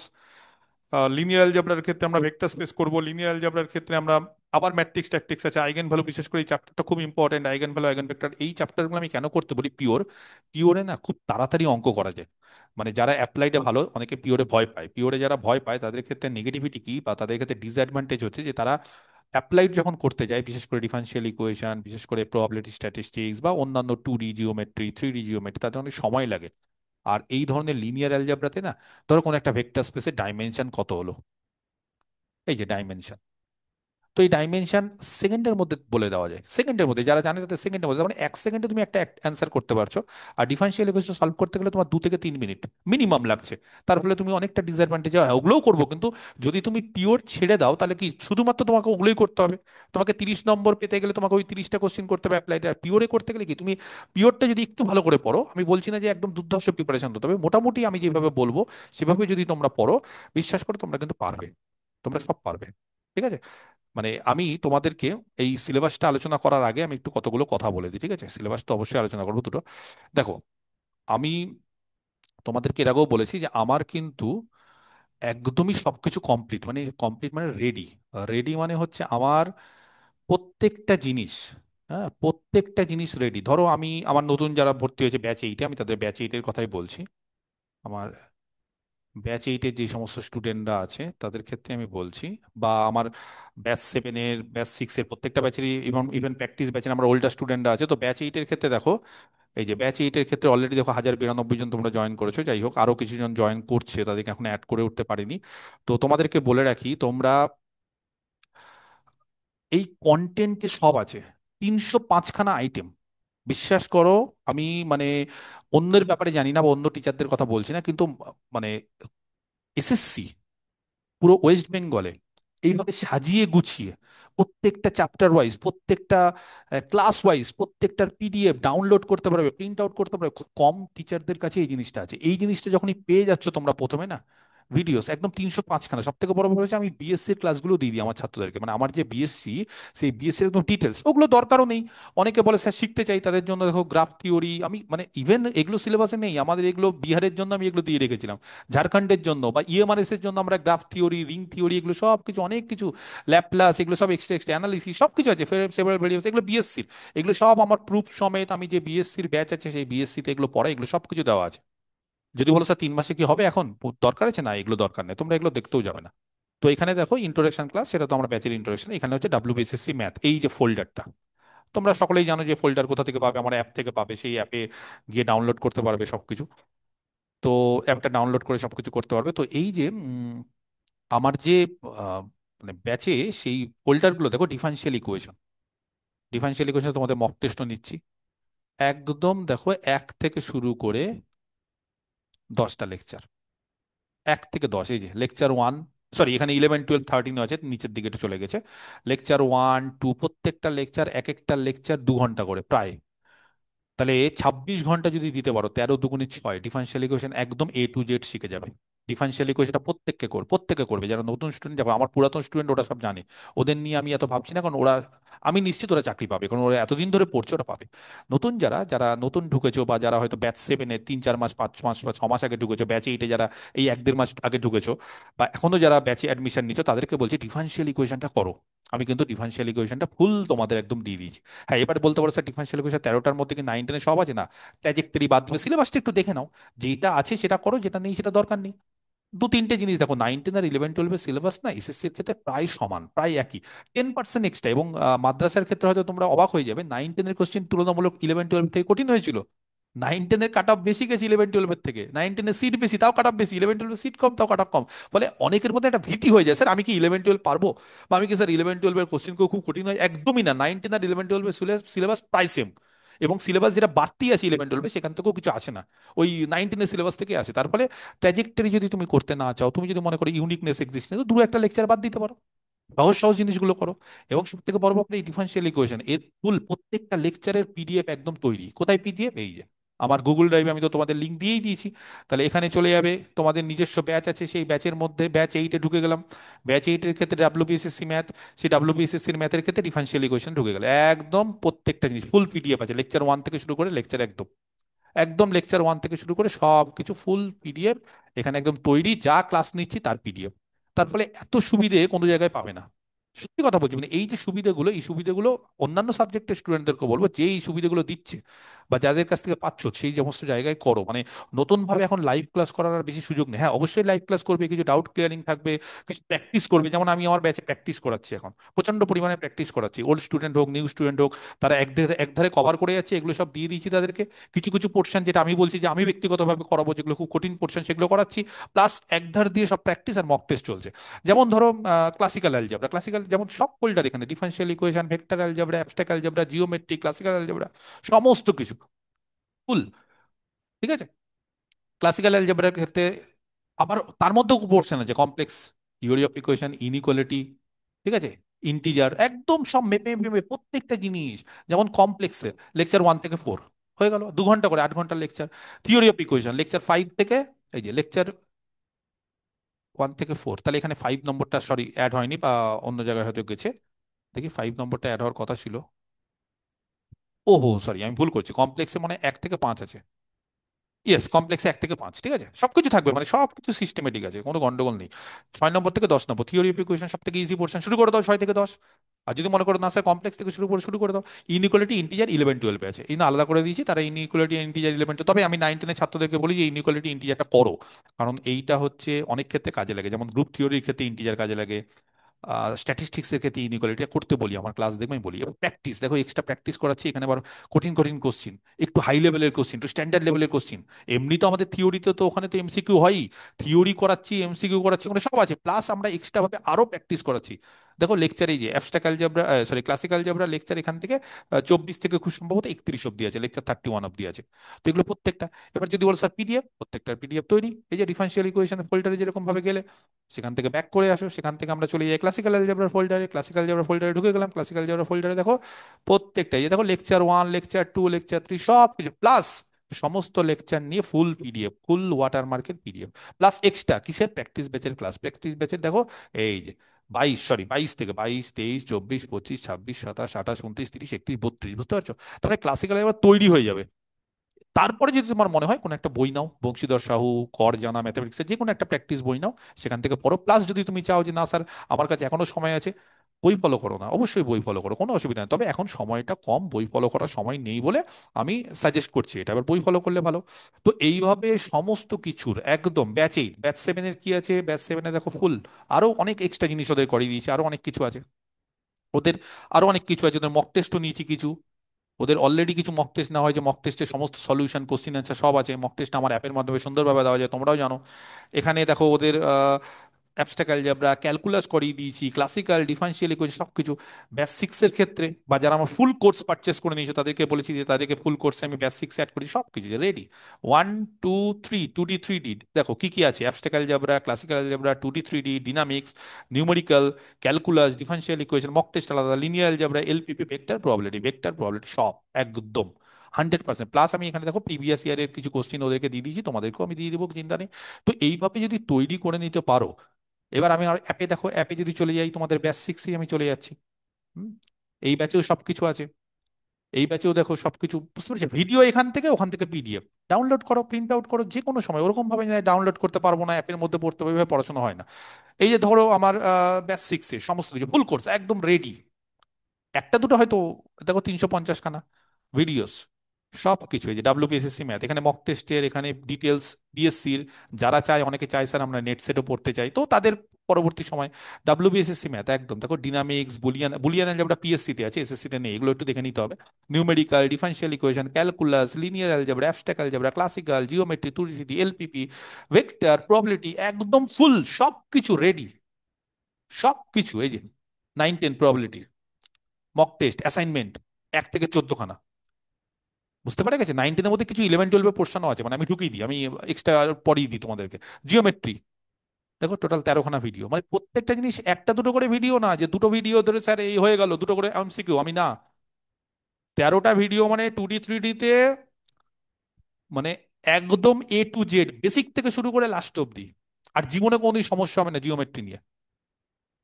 লিনিয়ার অ্যালজেব্রার ক্ষেত্রে আমরা ভেক্টর স্পেস করব। লিনিয়ার অ্যালজেব্রার ক্ষেত্রে আমরা আবার ম্যাট্রিক্স ট্যাকটিক্স আছে, আইগেন ভ্যালু, বিশেষ করে এই চ্যাপ্টারটা খুব important, eigen value, eigen vector. এই চ্যাপ্টারগুলো আমি কেন করতে বলি, পিওরে না খুব তাড়াতাড়ি অঙ্ক করা যায়। মানে যারা অ্যাপ্লাইডে ভালো, অনেকে পিওরে ভয় পায়, পিওরে যারা ভয় পায় তাদের ক্ষেত্রে নেগেটিভিটি কি বা তাদের ক্ষেত্রে ডিসঅ্যাডভান্টেজ হচ্ছে যে তারা অ্যাপ্লাইড যখন করতে যায়, বিশেষ করে ডিফারেনশিয়াল ইকুয়েশন, বিশেষ করে প্রবাবিলিটি স্ট্যাটিস্টিক্স বা অন্যান্য 2D জিওমেট্রি, 3D জিওমেট্রি, তাদের অনেক সময় লাগে। আর এই ধরনের লিনিয়ার অ্যালজেব্রাতে না, ধরো কোনো একটা ভেক্টর স্পেসের ডাইমেনশন কত হলো, এই যে ডাইমেনশন, তো এই ডাইমেনশন সেকেন্ডের মধ্যে বলে দেওয়া যায়, সেকেন্ডের মধ্যে, যারা জানে তাদের সেকেন্ডের মধ্যে, মানে 1 সেকেন্ডে তুমি একটা অ্যান্সার করতে পারছো। আর ডিফারেন্সিয়াল ইকুয়েশন সলভ করতে গেলে তোমার 2 থেকে 3 মিনিট মিনিমাম লাগছে। তার ফলে তুমি অনেকটা ডিসঅ্যাডভান্টেজ হয়। ওগুলোও করবো, কিন্তু যদি তুমি পিওর ছেড়ে দাও তাহলে কি শুধুমাত্র তোমাকে ওগুলোই করতে হবে? তোমাকে 30 নম্বর পেতে গেলে তোমাকে ওই 30টা কোশ্চেন করতে হবে অ্যাপ্লাইড। আর পিওরে করতে গেলে কি, তুমি পিওরটা যদি একটু ভালো করে পড়ো, আমি বলছি না যে একদম দুর্ধর্ষ প্রিপারেশন, তবে মোটামুটি আমি যেভাবে বলবো সেভাবে যদি তোমরা পড়ো, বিশ্বাস করো তোমরা কিন্তু পারবে, তোমরা সব পারবে, ঠিক আছে? মানে আমি তোমাদেরকে এই সিলেবাসটা আলোচনা করার আগে আমি একটু কতগুলো কথা বলে দিই, ঠিক আছে? সিলেবাস তো অবশ্যই আলোচনা করবো দুটো। দেখো, আমি তোমাদেরকে এর আগেও বলেছি যে আমার কিন্তু একদমই সবকিছু কমপ্লিট, মানে কমপ্লিট মানে রেডি। রেডি মানে হচ্ছে আমার প্রত্যেকটা জিনিস, হ্যাঁ প্রত্যেকটা জিনিস রেডি। ধরো আমি, আমার নতুন যারা ভর্তি হয়েছে ব্যাচ 8-এ, আমি তাদের ব্যাচ 8-এর কথাই বলছি। আমার ব্যাচ 8-এর যে সমস্ত স্টুডেন্টরা আছে তাদের ক্ষেত্রে আমি বলছি, বা আমার ব্যাচ 7-এর, ব্যাচ 6-এর, প্রত্যেকটা ব্যাচেরই, ইভেন ইভেন প্র্যাকটিস ব্যাচের আমার ওল্ডার স্টুডেন্টরা আছে। তো ব্যাচ 8-এর ক্ষেত্রে দেখো, এই যে ব্যাচ 8-এর ক্ষেত্রে অলরেডি দেখো 1092 জন তোমরা জয়েন করেছো। যাই হোক, আরো কিছু জন জয়েন করছে, তাদেরকে এখন অ্যাড করে উঠতে পারিনি। তো তোমাদেরকে বলে রাখি, তোমরা এই কন্টেন্টে সব আছে, 305খানা আইটেম। বিশ্বাস করো, আমি মানে অন্যের ব্যাপারে জানি না বা অন্য টিচারদের কথা বলছি না, কিন্তু মানে এসএসসি পুরো ওয়েস্ট বেঙ্গলে এইভাবে সাজিয়ে গুছিয়ে প্রত্যেকটা চ্যাপ্টার ওয়াইজ, প্রত্যেকটা ক্লাস ওয়াইজ, প্রত্যেকটার পিডিএফ ডাউনলোড করতে পারবে, প্রিন্ট আউট করতে পারবে। খুব কম টিচারদের কাছে এই জিনিসটা আছে। এই জিনিসটা যখনই পেয়ে যাচ্ছ তোমরা প্রথমে না, ভিডিওস একদম 305 খানা। সব থেকে বড় ব্যাপার হচ্ছে আমি বিএসসি এর ক্লাসগুলো দিয়ে দিই আমার ছাত্রদেরকে, মানে আমার যে বিএসসি, সেই বিএসসি একদম ডিটেলস, ওগুলো দরকারও নেই। অনেকে বলে স্যার শিখতে চাই, তাদের জন্য দেখো গ্রাফ থিওরি, আমি মানে ইভেন এগুলো সিলেবাসে নেই আমাদের, এগুলো বিহারের জন্য আমি এগুলো দিয়ে রেখেছিলাম, ঝাড়খণ্ডের জন্য বা ইএমআরএস এর জন্য আমরা গ্রাফ থিওরি, রিং থিওরি, এগুলো সব কিছু, অনেক কিছু, ল্যাপ্লাস, এগুলো সব এক্সট্রা এক্সট্রা অ্যানালিসিস সব কিছু আছে, সেভারাল ভেরিয়েবলস, এগুলো বিএসসির, এগুলো সব আমার প্রুফ সমেত, আমি যে বিএসসির ব্যাচ আছে সেই বিএসসিতে এগুলো পড়াই, এগুলো সব কিছু দেওয়া আছে। যদি বলো স্যার 3 মাসে কি হবে এখন, দরকার আছে না, এগুলো দরকার নেই, তোমরা এগুলো দেখতেও যাবে না। তো এখানে দেখো ইন্ট্রোডাকশন ক্লাস, সেটা তো আমরা ব্যাচের ইন্ট্রোডাকশন, এখানে হচ্ছে ডাব্লিউবিএসএসসি ম্যাথ, এই যে ফোল্ডারটা, তোমরা সকলেই জানো যে ফোল্ডার কোথা থেকে পাবে, আমার অ্যাপ থেকে পাবে, সেই অ্যাপে গিয়ে ডাউনলোড করতে পারবে সবকিছু। তো অ্যাপটা ডাউনলোড করে সবকিছু করতে পারবে। তো এই যে আমার যে আহ, মানে ব্যাচে সেই ফোল্ডারগুলো দেখো, ডিফারেন্সিয়াল ইকুয়েশন, ডিফারেন্সিয়াল ইকুয়েশন তোমাদের মক টেস্টও নিচ্ছি, একদম দেখো 1 থেকে শুরু করে 10টা লেকচার, 1 থেকে 10, এই যে লেকচার 1, সরি এখানে 11, 12, 13 আছে, নিচের দিকে একটু চলে গেছে। লেকচার 1, 2, প্রত্যেকটা লেকচার, এক একটা লেকচার 2 ঘন্টা করে প্রায়, তাহলে 26 ঘন্টা যদি দিতে পারো, 13 × 2 = 6, ডিফারেন্সিয়াল ইকুয়েশন একদম A to Z শিখে যাবে। ডিফারেন্সিয়াল ইকুয়েশনটা প্রত্যেককে করবে, যারা নতুন স্টুডেন্ট, দেখো আমার পুরাতন স্টুডেন্ট ওরা সব জানে, ওদের নিয়ে আমি এত ভাবছি না, কারণ ওরা, আমি নিশ্চিত ওরা চাকরি পাবে, কারণ ওরা এতদিন ধরে পড়ছে, ওরা পাবে। নতুন যারা যারা নতুন ঢুকেছো, বা যারা হয়তো ব্যাচ 7-এ 3-4 মাস, 5 মাস বা 6 মাস আগে ঢুকেছো, ব্যাচ 8-এ যারা এই 1-1.5 মাস আগে ঢুকেছো, বা এখনো যারা ব্যাচে অ্যাডমিশন নিচ্ছ, তাদেরকে বলছি ডিফারেন্সিয়াল ইকুয়েশনটা করো। আমি কিন্তু ডিফারেন্সিয়াল ইকুয়েশনটা ফুল তোমাদের একদম দিয়ে দিয়েছি। হ্যাঁ, এবার বলতে পারো স্যার ডিফারেন্সিয়াল ইকুয়েশন 13টার মধ্যে কি 9-10 সব আছে না, ট্র্যাজেক্টরি বাদ দেবে, সিলেবাসটা একটু দেখে নাও, যেটা আছে সেটা করো, যেটা নেই সেটা দরকার নেই। 2-3টে জিনিস দেখো, 9-10 আর 11-12-এর সিলেবাস না এসএসসির ক্ষেত্রে প্রায় সমান, প্রায় একই, 10% এক্সট্রা। এবং মাদ্রাসার ক্ষেত্রে হয়তো তোমরা অবাক হয়ে যাবে, 9-10-এর কোশ্চেন তুলনামূলক 11-12 থেকে কঠিন হয়েছিল। 9-10-এর কাট অফ বেশি গেছে 11-12-এর থেকে, 9-10-এর সিট বেশি তাও কাট অফ বেশি, 11-12-এর সিট কম তাও কাট অফ কম। ফলে অনেকের মধ্যে একটা ভীতি হয়ে যায়, স্যার আমি কি 11-12 পারবো, বা আমি কি স্যার 11-12-এর কোশ্চেন খুব কঠিন হয়, একদমই না। 9-10 আর 11-12-এর সিলেবাস প্রায় সেম, এবং সিলেবাস যেটা বাড়তি আছে 11-12-এ সেখান থেকেও কিছু আসে না, ওই 9-10-এর সিলেবাস থেকে আসে। তার ফলে ট্র্যাজেক্টরি যদি তুমি করতে না চাও, তুমি যদি মনে করো ইউনিকনেস এক্সিস্ট নেই, তো 2-1টা লেকচার বাদ দিতে পারো, সহজ সহজ জিনিসগুলো করো। এবং সব থেকে বড় ব্যাপার, এই ডিফারেন্সিয়াল ইকুয়েশন এর ফুল প্রত্যেকটা লেকচারের পিডিএফ একদম তৈরি, কোথায় পিডিএফ, এই যে আমার গুগল ড্রাইভে, আমি তো তোমাদের লিঙ্ক দিয়েই দিয়েছি। তাহলে এখানে চলে যাবে, তোমাদের নিজস্ব ব্যাচ আছে, সেই ব্যাচের মধ্যে ব্যাচ 8-এ ঢুকে গেলাম, ব্যাচ 8-এর ক্ষেত্রে ডাব্লিউবিএসএসসি ম্যাথ, সেই ডাব্লিউবিএসএসসির ম্যাথের ক্ষেত্রে ডিফারেন্সিয়াল ইকুয়েশন ঢুকে গেল, একদম প্রত্যেকটা জিনিস ফুল পিডিএফ আছে, লেকচার 1 থেকে শুরু করে লেকচার, একদম একদম লেকচার 1 থেকে শুরু করে সব কিছু ফুল পিডিএফ এখানে একদম তৈরি, যা ক্লাস নিচ্ছি তার পিডিএফ। তার ফলে এত সুবিধে কোনো জায়গায় পাবে না, সত্যি কথা বলছি, মানে এই যে সুবিধাগুলো, এই সুবিধাগুলো অন্যান্য সাবজেক্টের স্টুডেন্টদেরকে বলবো, যে এই সুবিধাগুলো দিচ্ছে বা যাদের কাছ থেকে পাচ্ছ, সেই সমস্ত জায়গায় করো। মানে নতুন ভাবে এখন লাইভ ক্লাস করার আর বেশি সুযোগ নেই, হ্যাঁ অবশ্যই লাইভ ক্লাস করবে, কিছু ডাউট ক্লিয়ারিং থাকবে, কিছু প্র্যাকটিস করবে, যেমন আমি আমার ব্যাচে প্র্যাকটিস করাচ্ছি এখন, প্রচন্ড পরিমাণে প্র্যাকটিস করাচ্ছি, ওল্ড স্টুডেন্ট হোক নিউ স্টুডেন্ট হোক, তারা এক ধারে কভার করে যাচ্ছে, এগুলো সব দিয়ে দিয়েছি তাদেরকে। কিছু কিছু পোর্শন যেটা আমি বলছি যে আমি ব্যক্তিগতভাবে করাবো, যেগুলো খুব কঠিন পোর্শন সেগুলো করাচ্ছি, প্লাস একধার দিয়ে সব প্র্যাকটিস আর মক টেস্ট চলছে। যেমন ধরো ক্লাসিক্যাল অ্যালজেব্রা, ক্লাসিক্যাল যেমন সব ফোল্ডার এখানে, differential equation, vector algebra, abstract algebra, geometry, classical algebra, সমস্ত কিছু ফুল, ঠিক আছে। ক্লাসিক্যাল অ্যালজেব্রার ক্ষেত্রে আবার তার মধ্যেও পোর্শন আছে, complex theory of equation, inequality, ঠিক আছে, ইন্টিজার, একদম সব মেপে মেপে প্রত্যেকটা জিনিস। যেমন কমপ্লেক্সের লেকচার 1 থেকে 4 হয়ে গেল 2 ঘন্টা করে, 8 ঘন্টার lecture. Theory of equation lecture 5 থেকে, এই যে লেকচার 1 থেকে 4, তাহলে এখানে 5 নম্বরটা সরি অ্যাড হয়নি, বা অন্য জায়গায় হয়তো গেছে, দেখি 5 নম্বরটা অ্যাড হওয়ার কথা ছিল। ওহো সরি, আমি ভুল করছি, কমপ্লেক্সে মানে 1 থেকে 5 আছে। ইয়েস, কমপ্লেক্সে 1 থেকে 5, ঠিক আছে, সবকিছু থাকবে, মানে সবকিছু সিস্টেমেটিক আছে, কোনো গন্ডগোল নেই। 6 নম্বর থেকে 10 নম্বর থিওরি অফ ইকুয়েশন, সব থেকে ইজি পোর্শন, শুরু করে দাও 6 থেকে 10। আর যদি মনে করো না স্যার কমপ্লেক্স থেকে শুরু করে দাও। ইনইকুয়ালিটি ইন্টিজার 11-12 আছে, এই জন্য আলাদা করে দিয়েছি, তারা ইনইকুয়ালিটি ইন্টিজার 11, তবে আমি 9-10-এর ছাত্রদেরকে বলি যে ইনইকুয়ালিটি ইন্টিজারটা করো, কারণ এইটা হচ্ছে অনেক ক্ষেত্রে কাজে লাগে, যেমন গ্রুপ থিওরির ক্ষেত্রে ইন্টিজার কাজে লাগে, স্ট্যাটিস্টিক্সের ক্ষেত্রে ইনইকুয়ালিটি করতে বলি, আমার ক্লাস দেখবে আমি বলি। এবং প্র্যাকটিস দেখো, এক্সট্রা প্র্যাকটিস করাচ্ছি এখানে, আবার কঠিন কঠিন কোশ্চিন, একটু হাই লেভেলের কোশ্চিন, একটু স্ট্যান্ডার্ড লেভেলের কোশ্চিন। এমনি তো আমাদের থিওরিতে তো ওখানে তো এমসিকিউ হয়ই, থিওরি করাচ্ছি, এমসিকিউ করাচ্ছি, ওখানে সব আছে, প্লাস আমরা এক্সট্রা ভাবে আরো প্র্যাকটিস করাচ্ছি। দেখো লেকচারে যে abstract algebra, sorry classical algebra lecture এখান থেকে 24 থেকে খুব সম্ভবত 31 অব্দি আছে, লেকচার 31 অব্দি আছে। তো এগুলো প্রত্যেকটা, এবার যদি বলো স্যার পিডিএফ, প্রত্যেকটার পিডিএফ তৈরি, এই যে ডিফারেন্সিয়াল ইকুয়েশন ফোল্ডারে যেরকম ভাবে গেলে, সেখান থেকে ব্যাক করে আসো, সেখান থেকে আমরা চলে যাই ক্লাসিক্যাল অ্যালজেব্রার ফোল্ডারে, ক্লাসিক্যাল অ্যালজেব্রা ফোল্ডারে ঢুকে গেলাম, ক্লাসিক্যাল অ্যালজেব্রা ফোল্ডারে দেখো প্রত্যেকটা, এই যে দেখো লেকচার 1, লেকচার 2, লেকচার 3 সব কিছু, প্লাস সমস্ত লেকচার নিয়ে ফুল পিডিএফ, ফুল ওয়াটারমার্কের পিডিএফ, প্লাস এক্সট্রা কিসের প্র্যাকটিস ব্যাচের ক্লাস। প্র্যাকটিস ব্যাচের দেখো এই যে 22 থেকে 22, 23, 24, 26, 27, 28, 29, 30, 31, 32, তাহলে ক্লাসিক্যাল এবার তৈরি হয়ে যাবে। তারপরে যদি তোমার মনে হয় কোনো একটা বই নাও, বংশীধর সাহু, কর জানা, ম্যাথামেটিক্সের যে কোনো একটা প্র্যাকটিস বই নাও, সেখান থেকে পড়ো। প্লাস যদি তুমি চাও যে না স্যার আমার কাছে এখনো সময় আছে, বই ফলো করো না, অবশ্যই বই ফলো করো, কোনো অসুবিধা নেই। তবে এখন সময়টা কম, বই ফলো করার সময় নেই বলে আমি সাজেস্ট করছি এটা, এবার বই ফলো করলে ভালো। তো এইভাবে সমস্ত কিছুর একদম ব্যাচেই, ব্যাচ 7-এর কি আছে, ব্যাচ 7-এ দেখো ফুল আরো অনেক এক্সট্রা জিনিস ওদের করিয়ে দিয়েছে, আরো অনেক কিছু আছে ওদের, আরো অনেক কিছু আছে ওদের। মক টেস্টও নিয়েছি কিছু, ওদের অলরেডি কিছু মক টেস্ট না হয়, যে মক টেস্টের সমস্ত সলিউশন, কোশ্চিন অ্যান্সার সব আছে। মক টেস্ট আমার অ্যাপের মাধ্যমে সুন্দরভাবে দেওয়া যায়, তোমরাও জানো। এখানে দেখো ওদের অ্যাবস্ট্রাক্ট অ্যালজেব্রা, ক্যালকুলাস করিয়ে দিয়েছি, ক্লাসিক্যাল, ডিফারেনশিয়াল ইকুয়েশন সবকিছু। ব্যাস 6-এর ক্ষেত্রে বা যারা আমার ফুল কোর্স পারচেস করে নিয়েছে তাদেরকে বলেছি যে তাদেরকে ফুল কোর্সে আমি ব্যাস 6 অ্যাড করি, সবকিছু রেডি। 1, 2, 3, 2D 3D দেখো কি কি আছে, abstract algebra, classical algebra, 2D 3D, dynamics, numerical, calculus, differential equation, mock test আলাদা, linear algebra, LPP, vector probability সব একদম 100%। প্লাস আমি এখানে দেখো প্রিভিয়াস ইয়ারের কিছু কোশ্চিন ওদেরকে দিয়ে দিয়েছি, তোমাদেরকেও আমি দিয়ে দেবো, চিন্তা নেই। তো এইভাবে যদি তৈরি করে নিতে পারো, এবার আমি আর অ্যাপে দেখো, অ্যাপে যদি চলে যাই তোমাদের ব্যাচ 6-এ আমি চলে যাচ্ছি। হুম, এই ব্যাচেও সবকিছু আছে, এই ব্যাচেও দেখো সবকিছু, বুঝতে পেরেছো? ভিডিও এখান থেকে, ওখান থেকে পিডিএফ ডাউনলোড করো, প্রিন্ট আউট করো যে কোনো সময়। ওরকম ভাবে ডাউনলোড করতে পারবো না, অ্যাপের মধ্যে পড়তে হবে, এভাবে পড়াশোনা হয় না। এই যে ধরো আমার ব্যাচ 6-এ সমস্ত কিছু ফুল কোর্স একদম রেডি। একটা দুটো হয়তো দেখো 350 খানা ভিডিওস, সব কিছু। এই যে ডাব্লিউবিএসএসসি ম্যাথ, এখানে মক টেস্টের, এখানে ডিটেলস ডিএসসির, যারা চায়, অনেকে চায় স্যার আমরা নেট সেটও পড়তে চাই, তো তাদের পরবর্তী সময় ডাব্লিউবিএসএসসি ম্যাথ একদম দেখো, dynamics, Boolean, Boolean algebra PSC তে আছে, এসএসসি তে নেই, এগুলো একটু দেখে নিতে হবে। Numerical, differential equation, calculus, linear algebra, abstract algebra, classical, geometry, 2D LPP, vector, probability, একদম ফুল সব কিছু রেডি, সব কিছু। এই যে 9, 10 প্রবাবিলিটি, মক টেস্ট, অ্যাসাইনমেন্ট 1 থেকে 14 খানা, বুঝতে পারে গেছে। 9, 10-এর মধ্যে কিছু 11, 12-এর পোর্শনও আছে, মানে আমি ঢুকিয়ে দিই, আমি এক্সট্রা পড়িয়ে দিই তোমাদেরকে। জিওমেট্রি দেখো টোটাল 13 খানা ভিডিও, মানে প্রত্যেকটা জিনিস একটা দুটো করে ভিডিও না, যে দুটো ভিডিও ধরে স্যার এই হয়ে গেল, দুটো করে এমসিকিউ, আমি না, 13টা ভিডিও, মানে 2D 3D তে, মানে একদম A to Z, বেসিক থেকে শুরু করে লাস্ট অব্দি। আর জীবনে কোনোদিন সমস্যা হবে না জিওমেট্রি নিয়ে।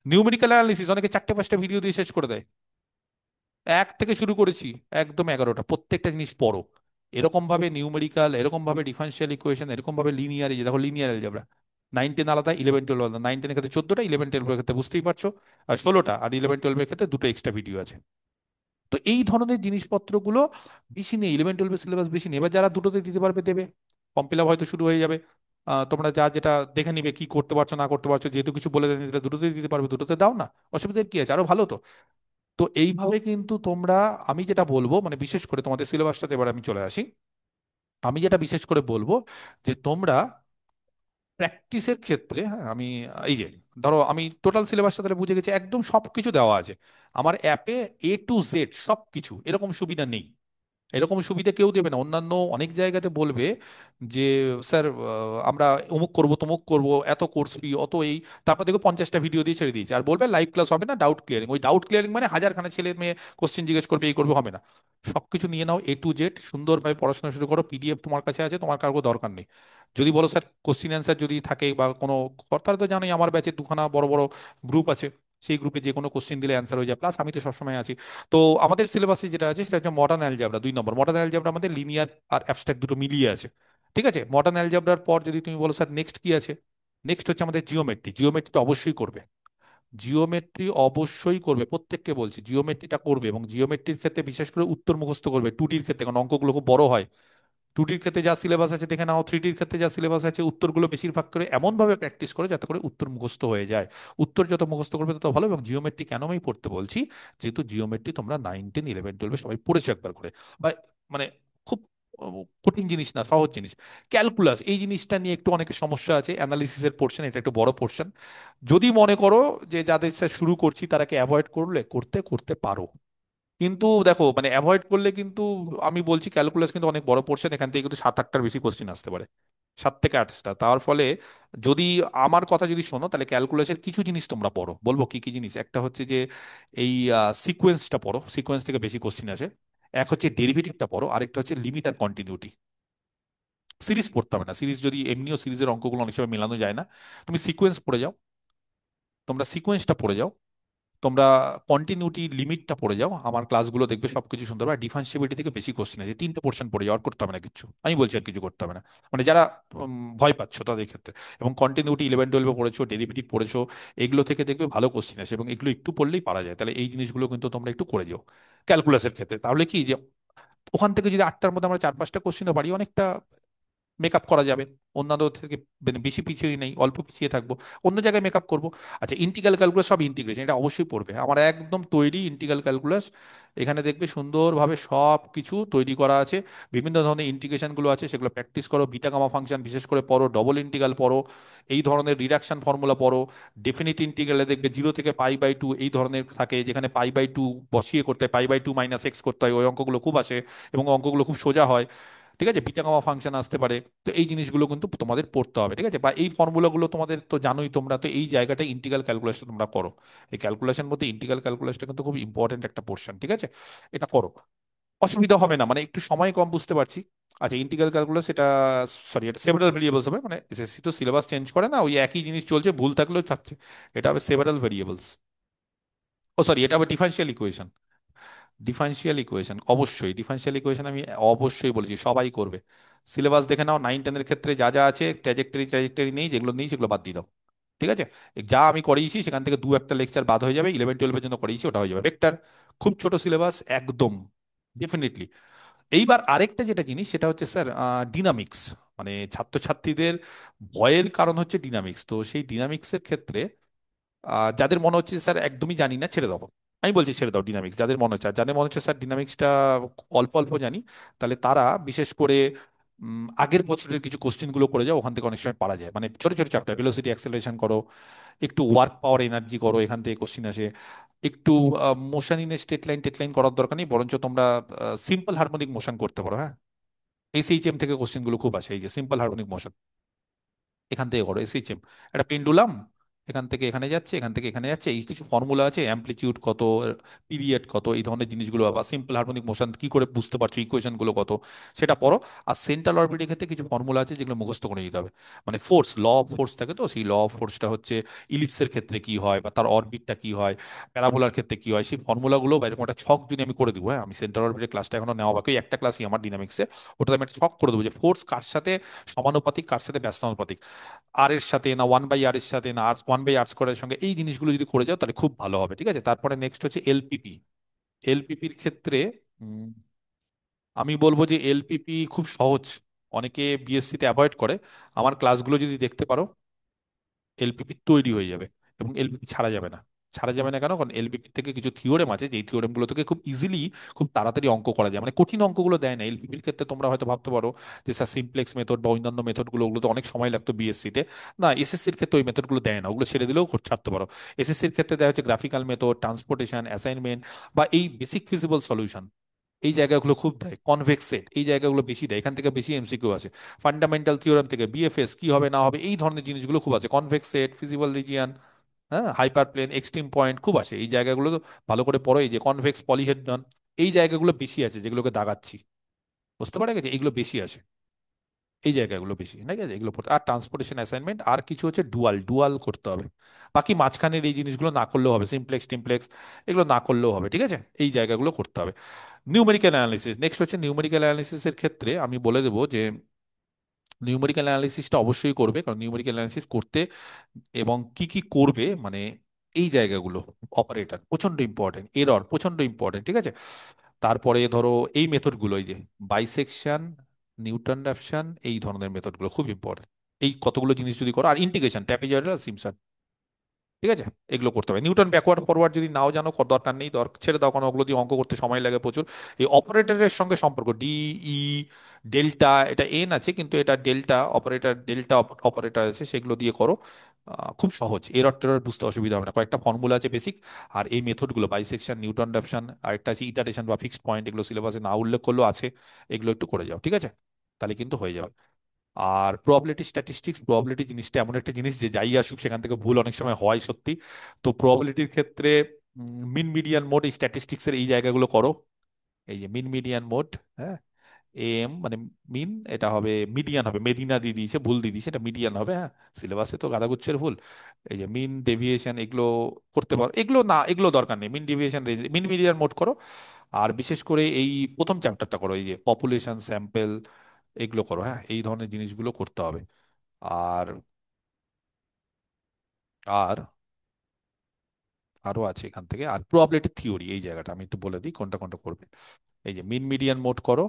নিউমেরিক্যাল অ্যানালিসিস অনেকে 4টে 5টে ভিডিও দিয়ে শেষ করে দেয়, এক থেকে শুরু করেছি একদম 11টা, প্রত্যেকটা জিনিস পড়ো। এরকম ভাবে নিউমেরিক্যাল, এরকম ভাবে ডিফারেনশিয়াল ইকুয়েশন, এরকম ভাবে লিনিয়ার, এই যে দেখো লিনিয়ার অ্যালজেব্রা, 9, 10 আলাদা, 11, 12 আলাদা। 9, 10-এর ক্ষেত্রে 14টা, 11, 12-এর ক্ষেত্রে বুঝতেই পারছো আর 16টা, আর 11, 12-এর ক্ষেত্রে দুটো এক্সট্রা ভিডিও আছে। তো এই ধরনের জিনিসপত্রগুলো বেশি নেই, 11, 12-এর সিলেবাস বেশি নেই। এবার যারা দুটোতে দিতে পারবে দেবে, ফর্ম ফিল আপ হয়তো শুরু হয়ে যাবে। তোমরা যা যেটা দেখে নিবে কি করতে পারছো না করতে পারছো, যেহেতু কিছু বলে দেয়নি, যেটা দুটোতেই দিতে পারবে দুটোতে দাও না, অসুবিধার কি আছে, আরো ভালো তো। তো এইভাবে কিন্তু তোমরা, আমি যেটা বলবো মানে বিশেষ করে তোমাদের সিলেবাসটাতে এবার আমি চলে আসি, আমি যেটা বিশেষ করে বলবো যে তোমরা প্র্যাকটিসের ক্ষেত্রে, হ্যাঁ আমি এই যে ধরো আমি টোটাল সিলেবাসটা তাহলে বুঝে গেছি, একদম সবকিছু দেওয়া আছে আমার অ্যাপে, A to Z সবকিছু, এরকম সুবিধা নেই, এরকম সুবিধা কেউ দেবে না। অন্যান্য অনেক জায়গাতে বলবে যে স্যার আমরা অমুক করবো তমুক করবো, এত কোর্স ফি, অত এই, তারপর দেখো 50টা ভিডিও দিয়ে ছেড়ে দিয়েছে, আর বলবে লাইভ ক্লাস হবে না, ডাউট ক্লিয়ারিং। ওই ডাউট ক্লিয়ারিং মানে 1000খানা ছেলে মেয়ে কোশ্চেন জিজ্ঞেস করবে, এই করবে, হবে না। সবকিছু নিয়ে নাও, A to Z সুন্দরভাবে পড়াশোনা শুরু করো, পিডিএফ তোমার কাছে আছে, তোমার কারো দরকার নেই। যদি বলো স্যার কোশ্চিন অ্যান্সার যদি থাকে বা কোনো, তাহলে তো জানোই আমার ব্যাচে 2খানা বড় বড় গ্রুপ আছে, সেই গ্রুপে যে কোনো কোশ্চিন দিলে অ্যান্সার হয়ে যায়, প্লাস আমি তো সবসময় আছি। তো আমাদের সিলেবাসে যেটা আছে সেটা হচ্ছে মডার্ন অ্যালজেব্রা 2 নম্বর। মডার্ন অ্যালজেব্রা আমাদের লিনিয়ার আর অ্যাবস্ট্রাক্ট দুটো মিলিয়ে আছে, ঠিক আছে। মডার্ন অ্যালজেব্রার পর যদি তুমি বলো স্যার নেক্সট কি আছে, নেক্সট হচ্ছে আমাদের জিওমেট্রি। জিওমেট্রি অবশ্যই করবে, জিওমেট্রি অবশ্যই করবে, প্রত্যেককে বলছি জিওমেট্রিটা করবে। এবং জিওমেট্রির ক্ষেত্রে বিশেষ করে উত্তর মুখস্থ করবে, 2Dর ক্ষেত্রে, কারণ অঙ্কগুলো খুব বড় হয়। 2Dর ক্ষেত্রে যা সিলেবাস আছে দেখে নাও, 3Dর ক্ষেত্রে যা সিলেবাস আছে, উত্তরগুলো বেশিরভাগ করে এমন ভাবে প্র্যাকটিস করে যাতে করে উত্তর মুখস্থ হয়ে যায়। উত্তর যত মুখস্থ করবে তত ভালো। এবং জিওমেট্রি কেন আমি পড়তে বলছি, যেহেতু জিওমেট্রি তোমরা 9, 10, 11, 12-এ সবাই পড়েছো একবার করে, বা মানে খুব কঠিন জিনিস না, সহজ জিনিস। ক্যালকুলাস এই জিনিসটা নিয়ে একটু অনেকের সমস্যা আছে, অ্যানালিসিসের পোর্শন, এটা একটু বড় পোর্শন। যদি মনে করো যে যাদের সাথে শুরু করছি তারাকে অ্যাভয়েড করলে করতে করতে পারো, কিন্তু দেখো মানে অ্যাভয়েড করলে কিন্তু, আমি বলছি ক্যালকুলাস কিন্তু অনেক বড় পোর্শন, এখান থেকে কিন্তু 7-8টার বেশি কোশ্চিন আসতে পারে, 7 থেকে 8টা। তার ফলে যদি আমার কথা যদি শোনো, তাহলে ক্যালকুলাসের কিছু জিনিস তোমরা পড়ো, বলবো কি কি জিনিস। একটা হচ্ছে যে এই সিকোয়েন্সটা পড়ো, সিকোয়েন্স থেকে বেশি কোশ্চিন আসে। এক হচ্ছে ডেরিভেটিভটা পড়ো, আরেকটা হচ্ছে লিমিট আর কন্টিনিউটি। সিরিজ পড়তে হবে না, সিরিজ যদি এমনিও সিরিজের অঙ্কগুলো অনেক সময় মেলানো যায় না, তুমি সিকোয়েন্স পড়ে যাও, তোমরা সিকোয়েন্সটা পড়ে যাও, তোমরা কন্টিনিউটি লিমিটটা পড়ে যাও, আমার ক্লাসগুলো দেখবে সবকিছু সুন্দর হবে। ডিফারেন্সিবিলিটি থেকে বেশি কোশ্চেন আছে, 3টে পোর্শন পড়ে যাও, আর করতে হবে না কিছু, আমি বলছি আর কিছু করতে হবে না, মানে যারা ভয় পাচ্ছ তাদের ক্ষেত্রে। এবং কন্টিনিউটি 11-12 পড়েছো, ডেরিভেটিভ পড়েছো, এগুলো থেকে দেখবে ভালো কোশ্চেন আসে, এবং এগুলো একটু পড়লেই পারা যায়। তাহলে এই জিনিসগুলো কিন্তু তোমরা একটু করে যাও ক্যালকুলাসের ক্ষেত্রে, তাহলে কি যে ওখান থেকে যদি 8টার মধ্যে আমরা 4-5টা কোশ্চেনও পারি, অনেকটা মেকআপ করা যাবে, অন্যান্য থেকে বেশি পিছিয়ে নেই, অল্প পিছিয়ে থাকবো, অন্য জায়গায় মেকআপ করবো। আচ্ছা, ইন্টিগ্রাল ক্যালকুলাস, সব ইন্টিগ্রেশন, এটা অবশ্যই পড়বে, আমার একদম তৈরি ইন্টিগ্রাল ক্যালকুলাস, এখানে দেখবে সুন্দরভাবে সব কিছু তৈরি করা আছে, বিভিন্ন ধরনের ইন্টিগ্রেশনগুলো আছে, সেগুলো প্র্যাকটিস করো, বিটা গামা ফাংশন বিশেষ করে পড়ো, ডবল ইন্টিগ্রাল পড়ো, এই ধরনের রিডাকশন ফর্মুলা পড়ো, ডেফিনিট ইন্টিগ্রালে দেখবে 0 থেকে π/2 এই ধরনের থাকে, যেখানে π/2 বসিয়ে করতে হয়, π/2 - x করতে হয়, ওই অঙ্কগুলো খুব আসে, এবং অঙ্কগুলো খুব সোজা হয়। ঠিক আছে, বিটা গামা ফাংশন আসতে পারে। তো এই জিনিসগুলো কিন্তু তোমাদের পড়তে হবে, ঠিক আছে, বা এই ফর্মুলাগুলো তোমাদের তো জানোই তোমরা, তো এই জায়গাটা ইন্টিগ্রাল ক্যালকুলাসটা তোমরা করো, এই ক্যালকুলেশন মধ্যে ইন্টিগ্রাল ক্যালকুলাসটা কিন্তু খুব ইম্পর্টেন্ট একটা পোর্শন, ঠিক আছে, এটা করো, অসুবিধা হবে না, মানে একটু সময় কম, বুঝতে পারছি। আচ্ছা, ইন্টিগ্রাল ক্যালকুলাস এটা, সরি, এটা সেভারাল ভেরিয়েবলস হবে, মানে এসএসসি তো সিলেবাস চেঞ্জ করে না, ওই একই জিনিস চলছে, ভুল থাকলেও থাকছে, এটা হবে সেভারাল ভেরিয়েবলস। ও সরি, এটা হবে ডিফারেনশিয়াল ইকুয়েশন। ডিফারেনশিয়াল ইকুয়েশন, অবশ্যই ডিফারেনশিয়াল ইকুয়েশন আমি অবশ্যই বলেছি, সবাই করবে। সিলেবাস দেখে নাও, 9-10 ক্ষেত্রে যা যা আছে, ট্র্যাজেক্টরি ট্র্যাজেক্টরি নেই, যেগুলো নেই সেগুলো বাদ দিয়ে দাও, ঠিক আছে। যা আমি করিয়েছি সেখান থেকে দু একটা লেকচার বাদ হয়ে যাবে, 11-12 জন্য করিয়েছি, ওটা হয়ে যাবে ভেক্টর। খুব ছোট সিলেবাস একদম, ডেফিনেটলি। এইবার আরেকটা যেটা জিনিস, সেটা হচ্ছে স্যার ডিনামিক্স, মানে ছাত্রছাত্রীদের ভয়ের কারণ হচ্ছে ডিনামিক্স, তো সেই ডিনামিক্সের ক্ষেত্রে যাদের মনে হচ্ছে স্যার একদমই জানি না, ছেড়ে দাও, আমি বলছি ছেড়ে দাও ডিনামিক্স, যাদের মনে হচ্ছে, আর যাদের মনে হচ্ছে স্যার ডিনামিক্সটা অল্প অল্প জানি, তাহলে তারা বিশেষ করে আগের বছরের কিছু কোশ্চেন গুলো করে যাও, ওখান থেকে অনেক সময় পারা যায়, মানে ছোট ছোট চ্যাপ্টার, ভেলোসিটি অ্যাক্সেলারেশন করো, একটু ওয়ার্ক পাওয়ার এনার্জি করো, এখান থেকে কোশ্চেন আসে, একটু motion in state line TET line করার দরকার নেই, বরঞ্চ তোমরা সিম্পল হারমোনিক মোশন করতে পারো, হ্যাঁ, এসএইচএম থেকে কোশ্চেন গুলো খুব আসে, এই যে সিম্পল হারমোনিক মোশন, এখান থেকে করো এসএইচএম, একটা পেন্ডুলাম এখান থেকে এখানে যাচ্ছে, এখান থেকে এখানে যাচ্ছে, এই কিছু ফর্মুলা আছে, অ্যামপ্লিটিউড কত, পিরিয়ড কত, এই ধরনের জিনিসগুলো, বা সিম্পল হারমোনিক মোশন কি করে বুঝতে পারছো, ইকুয়েশন গুলো কত, সেটা পড়ো। আর সেন্ট্রাল অরবিটের ক্ষেত্রে কিছু ফর্মুলা আছে যেগুলো মুখস্থ করে দিতে হবে, মানে ফোর্স, ল অফ ফোর্স থাকে, তো সেই ল অফ ফোর্সটা হচ্ছে ইলিপসের ক্ষেত্রে কি হয়, বা তার অরবিটটা কি হয়, প্যারাবোলার ক্ষেত্রে কি হয়, সেই ফর্মুলাগুলো বা এরকম একটা ছক যদি আমি করে দিব, হ্যাঁ, আমি সেন্ট্রাল অরবিটের ক্লাসটা এখনো নেওয়া বাকি, ওই একটা ক্লাসই আমার ডিনামিক্সে, ওটাতে আমি একটা ছক করে দেবো যে ফোর্স কার সাথে সমানুপাতিক, কার সাথে ব্যস্তানুপাতিক, আর এর সাথে না 1/r এর সাথে, না আর 1/r স্কোয়ারের সঙ্গে, এই জিনিসগুলো যদি করে যাও তাহলে খুব ভালো হবে, ঠিক আছে। তারপরে নেক্সট হচ্ছে এলপিপি। এলপিপির ক্ষেত্রে উম, আমি বলবো যে এলপিপি খুব সহজ, অনেকে বিএসসি তে অ্যাভয়েড করে, আমার ক্লাসগুলো যদি দেখতে পারো, এলপিপি তৈরি হয়ে যাবে, এবং এলপিপি ছাড়া যাবে না। ছাড়া যাবে না কেন? কারণ এলপিপি থেকে কিছু থিওরেম আছে, যেই থিওরেম গুলো থেকে খুব ইজিলি, খুব তাড়াতাড়ি অঙ্ক করা যায়, মানে কঠিন অঙ্কগুলো দেয় না এলপিপির ক্ষেত্রে। তোমরা হয়তো ভাবতে পারো যে স্যার সিমপ্লেক্স মেথড বা অন্যান্য মেথড গুলো, ওগুলো তো অনেক সময় লাগতো বিএসসি তে, না, এসএসসির ক্ষেত্রে ওই মেথড গুলো দেয় না, ওগুলো ছেড়ে দিলেও ছাড়তে পারো। এসএসসির ক্ষেত্রে দেওয়া হচ্ছে গ্রাফিক্যাল মেথড, ট্রান্সপোর্টেশন, অ্যাসাইনমেন্ট, বা এই বেসিক ফিজিবল সলিউশন, এই জায়গাগুলো খুব দেয়, কনভেক্স সেট, এই জায়গাগুলো বেশি দেয়, এখান থেকে বেশি এমসিকিউ আছে। ফান্ডামেন্টাল থিওরেম থেকে বিএফএস কি হবে না হবে, এই ধরনের জিনিসগুলো খুব আছে, কনভেক্স সেট, ফিজিবল রিজিয়ন, হ্যাঁ, হাইপার প্লেন, এক্সট্রিম পয়েন্ট খুব আসে, এই জায়গাগুলো তো ভালো করে পড়ো। এই যে কনভেক্স পলিহেড্রন, এই জায়গাগুলো বেশি আছে, যেগুলোকে দাগাচ্ছি, বুঝতে পারা গেছে, এইগুলো বেশি আসে, এই জায়গাগুলো বেশি, ঠিক আছে, এগুলো পড়তে। আর ট্রান্সপোর্টেশন, অ্যাসাইনমেন্ট, আর কিছু হচ্ছে ডুয়াল, ডুয়াল করতে হবে, বাকি মাঝখানের এই জিনিসগুলো না করলেও হবে, সিমপ্লেক্স টিমপ্লেক্স এগুলো না করলেও হবে, ঠিক আছে, এই জায়গাগুলো করতে হবে। নিউমেরিক্যাল অ্যানালিসিস, নেক্সট হচ্ছে নিউমেরিক্যাল অ্যানালিসিসের ক্ষেত্রে আমি বলে দেবো যে নিউমেরিক্যাল অ্যানালিসিসটা অবশ্যই করবে, কারণ নিউমেরিক্যাল অ্যানালিসিস করতে এবং কি কি করবে, মানে এই জায়গাগুলো, অপারেটর প্রচন্ড ইম্পর্টেন্ট, এরর প্রচন্ড ইম্পর্টেন্ট, ঠিক আছে। তারপরে ধরো এই মেথডগুলো, এই যে বাইসেকশন, নিউটন রাফসান, এই ধরনের মেথডগুলো খুব ইম্পর্টেন্ট, এই কতগুলো জিনিস যদি করো, আর ইন্টিগ্রেশন, ট্যাপিজয়েডাল, সিমসন, ঠিক আছে, এগুলো করতে হবে। নিউটন ব্যাকওয়ার্ড ফরওয়ার্ড যদি নাও জানো, দরকার নেই, ছেড়ে দাও, কারণ ওগুলো দিয়ে অঙ্ক করতে সময় লাগে প্রচুর। এই অপারেটরের সঙ্গে সম্পর্ক, ডি, ই, ডেল্টা, এটা এন আছে কিন্তু এটা ডেল্টা অপারেটর, ডেল্টা অপারেটর আছে, সেগুলো দিয়ে করো, খুব সহজ, এরর টেরর বুঝতে অসুবিধা হবে না, কয়েকটা ফর্মুলা আছে বেসিক। আর এই মেথডগুলো বাইসেকশন, নিউটন রাফসান, আর একটা আছে ইটারেশন বা ফিক্সড পয়েন্ট, এগুলো সিলেবাসে না উল্লেখ করলেও আছে, এগুলো একটু করে যাও, ঠিক আছে, তাহলে কিন্তু হয়ে যাবে। আর প্রবাবিলিটি স্ট্যাটিস্টিক্স, প্রবাবিলিটি জিনিসটা এমন একটা জিনিস যে যাই আসুক সেখান থেকে ভুল অনেক সময় হয় সত্যি, তো প্রবাবিলিটির ক্ষেত্রে মিন মিডিয়ান মোড, এই স্ট্যাটিস্টিক্স এর এই জায়গাগুলো করো, এই যে মিন মিডিয়ান মোড, হ্যাঁ, এম মানে মিন, এটা হবে মিডিয়ান হবে, মেদিনা দিয়ে দিয়েছে, ভুল দিয়ে দিয়েছে, এটা মিডিয়ান হবে। হ্যাঁ, সিলেবাসে তো গাদাগুচ্ছের ভুল। এই যে মিন ডেভিয়েশন এগুলো করতে পারো, এগুলো না, এগুলো দরকার নেই। মিন ডেভিয়েশন, মিন মিডিয়ান মোড করো। আর বিশেষ করে এই প্রথম চ্যাপ্টারটা করো, এই যে পপুলেশন স্যাম্পল, এগুলো করো। হ্যাঁ, এই ধরনের জিনিসগুলো করতে হবে। আর আর আরো আছে এখান থেকে, আর প্রবাবিলিটি থিওরি, এই জায়গাটা আমি একটু বলে দিই কোনটা কোনটা করবে। এই যে মিন মিডিয়ান মোড করো,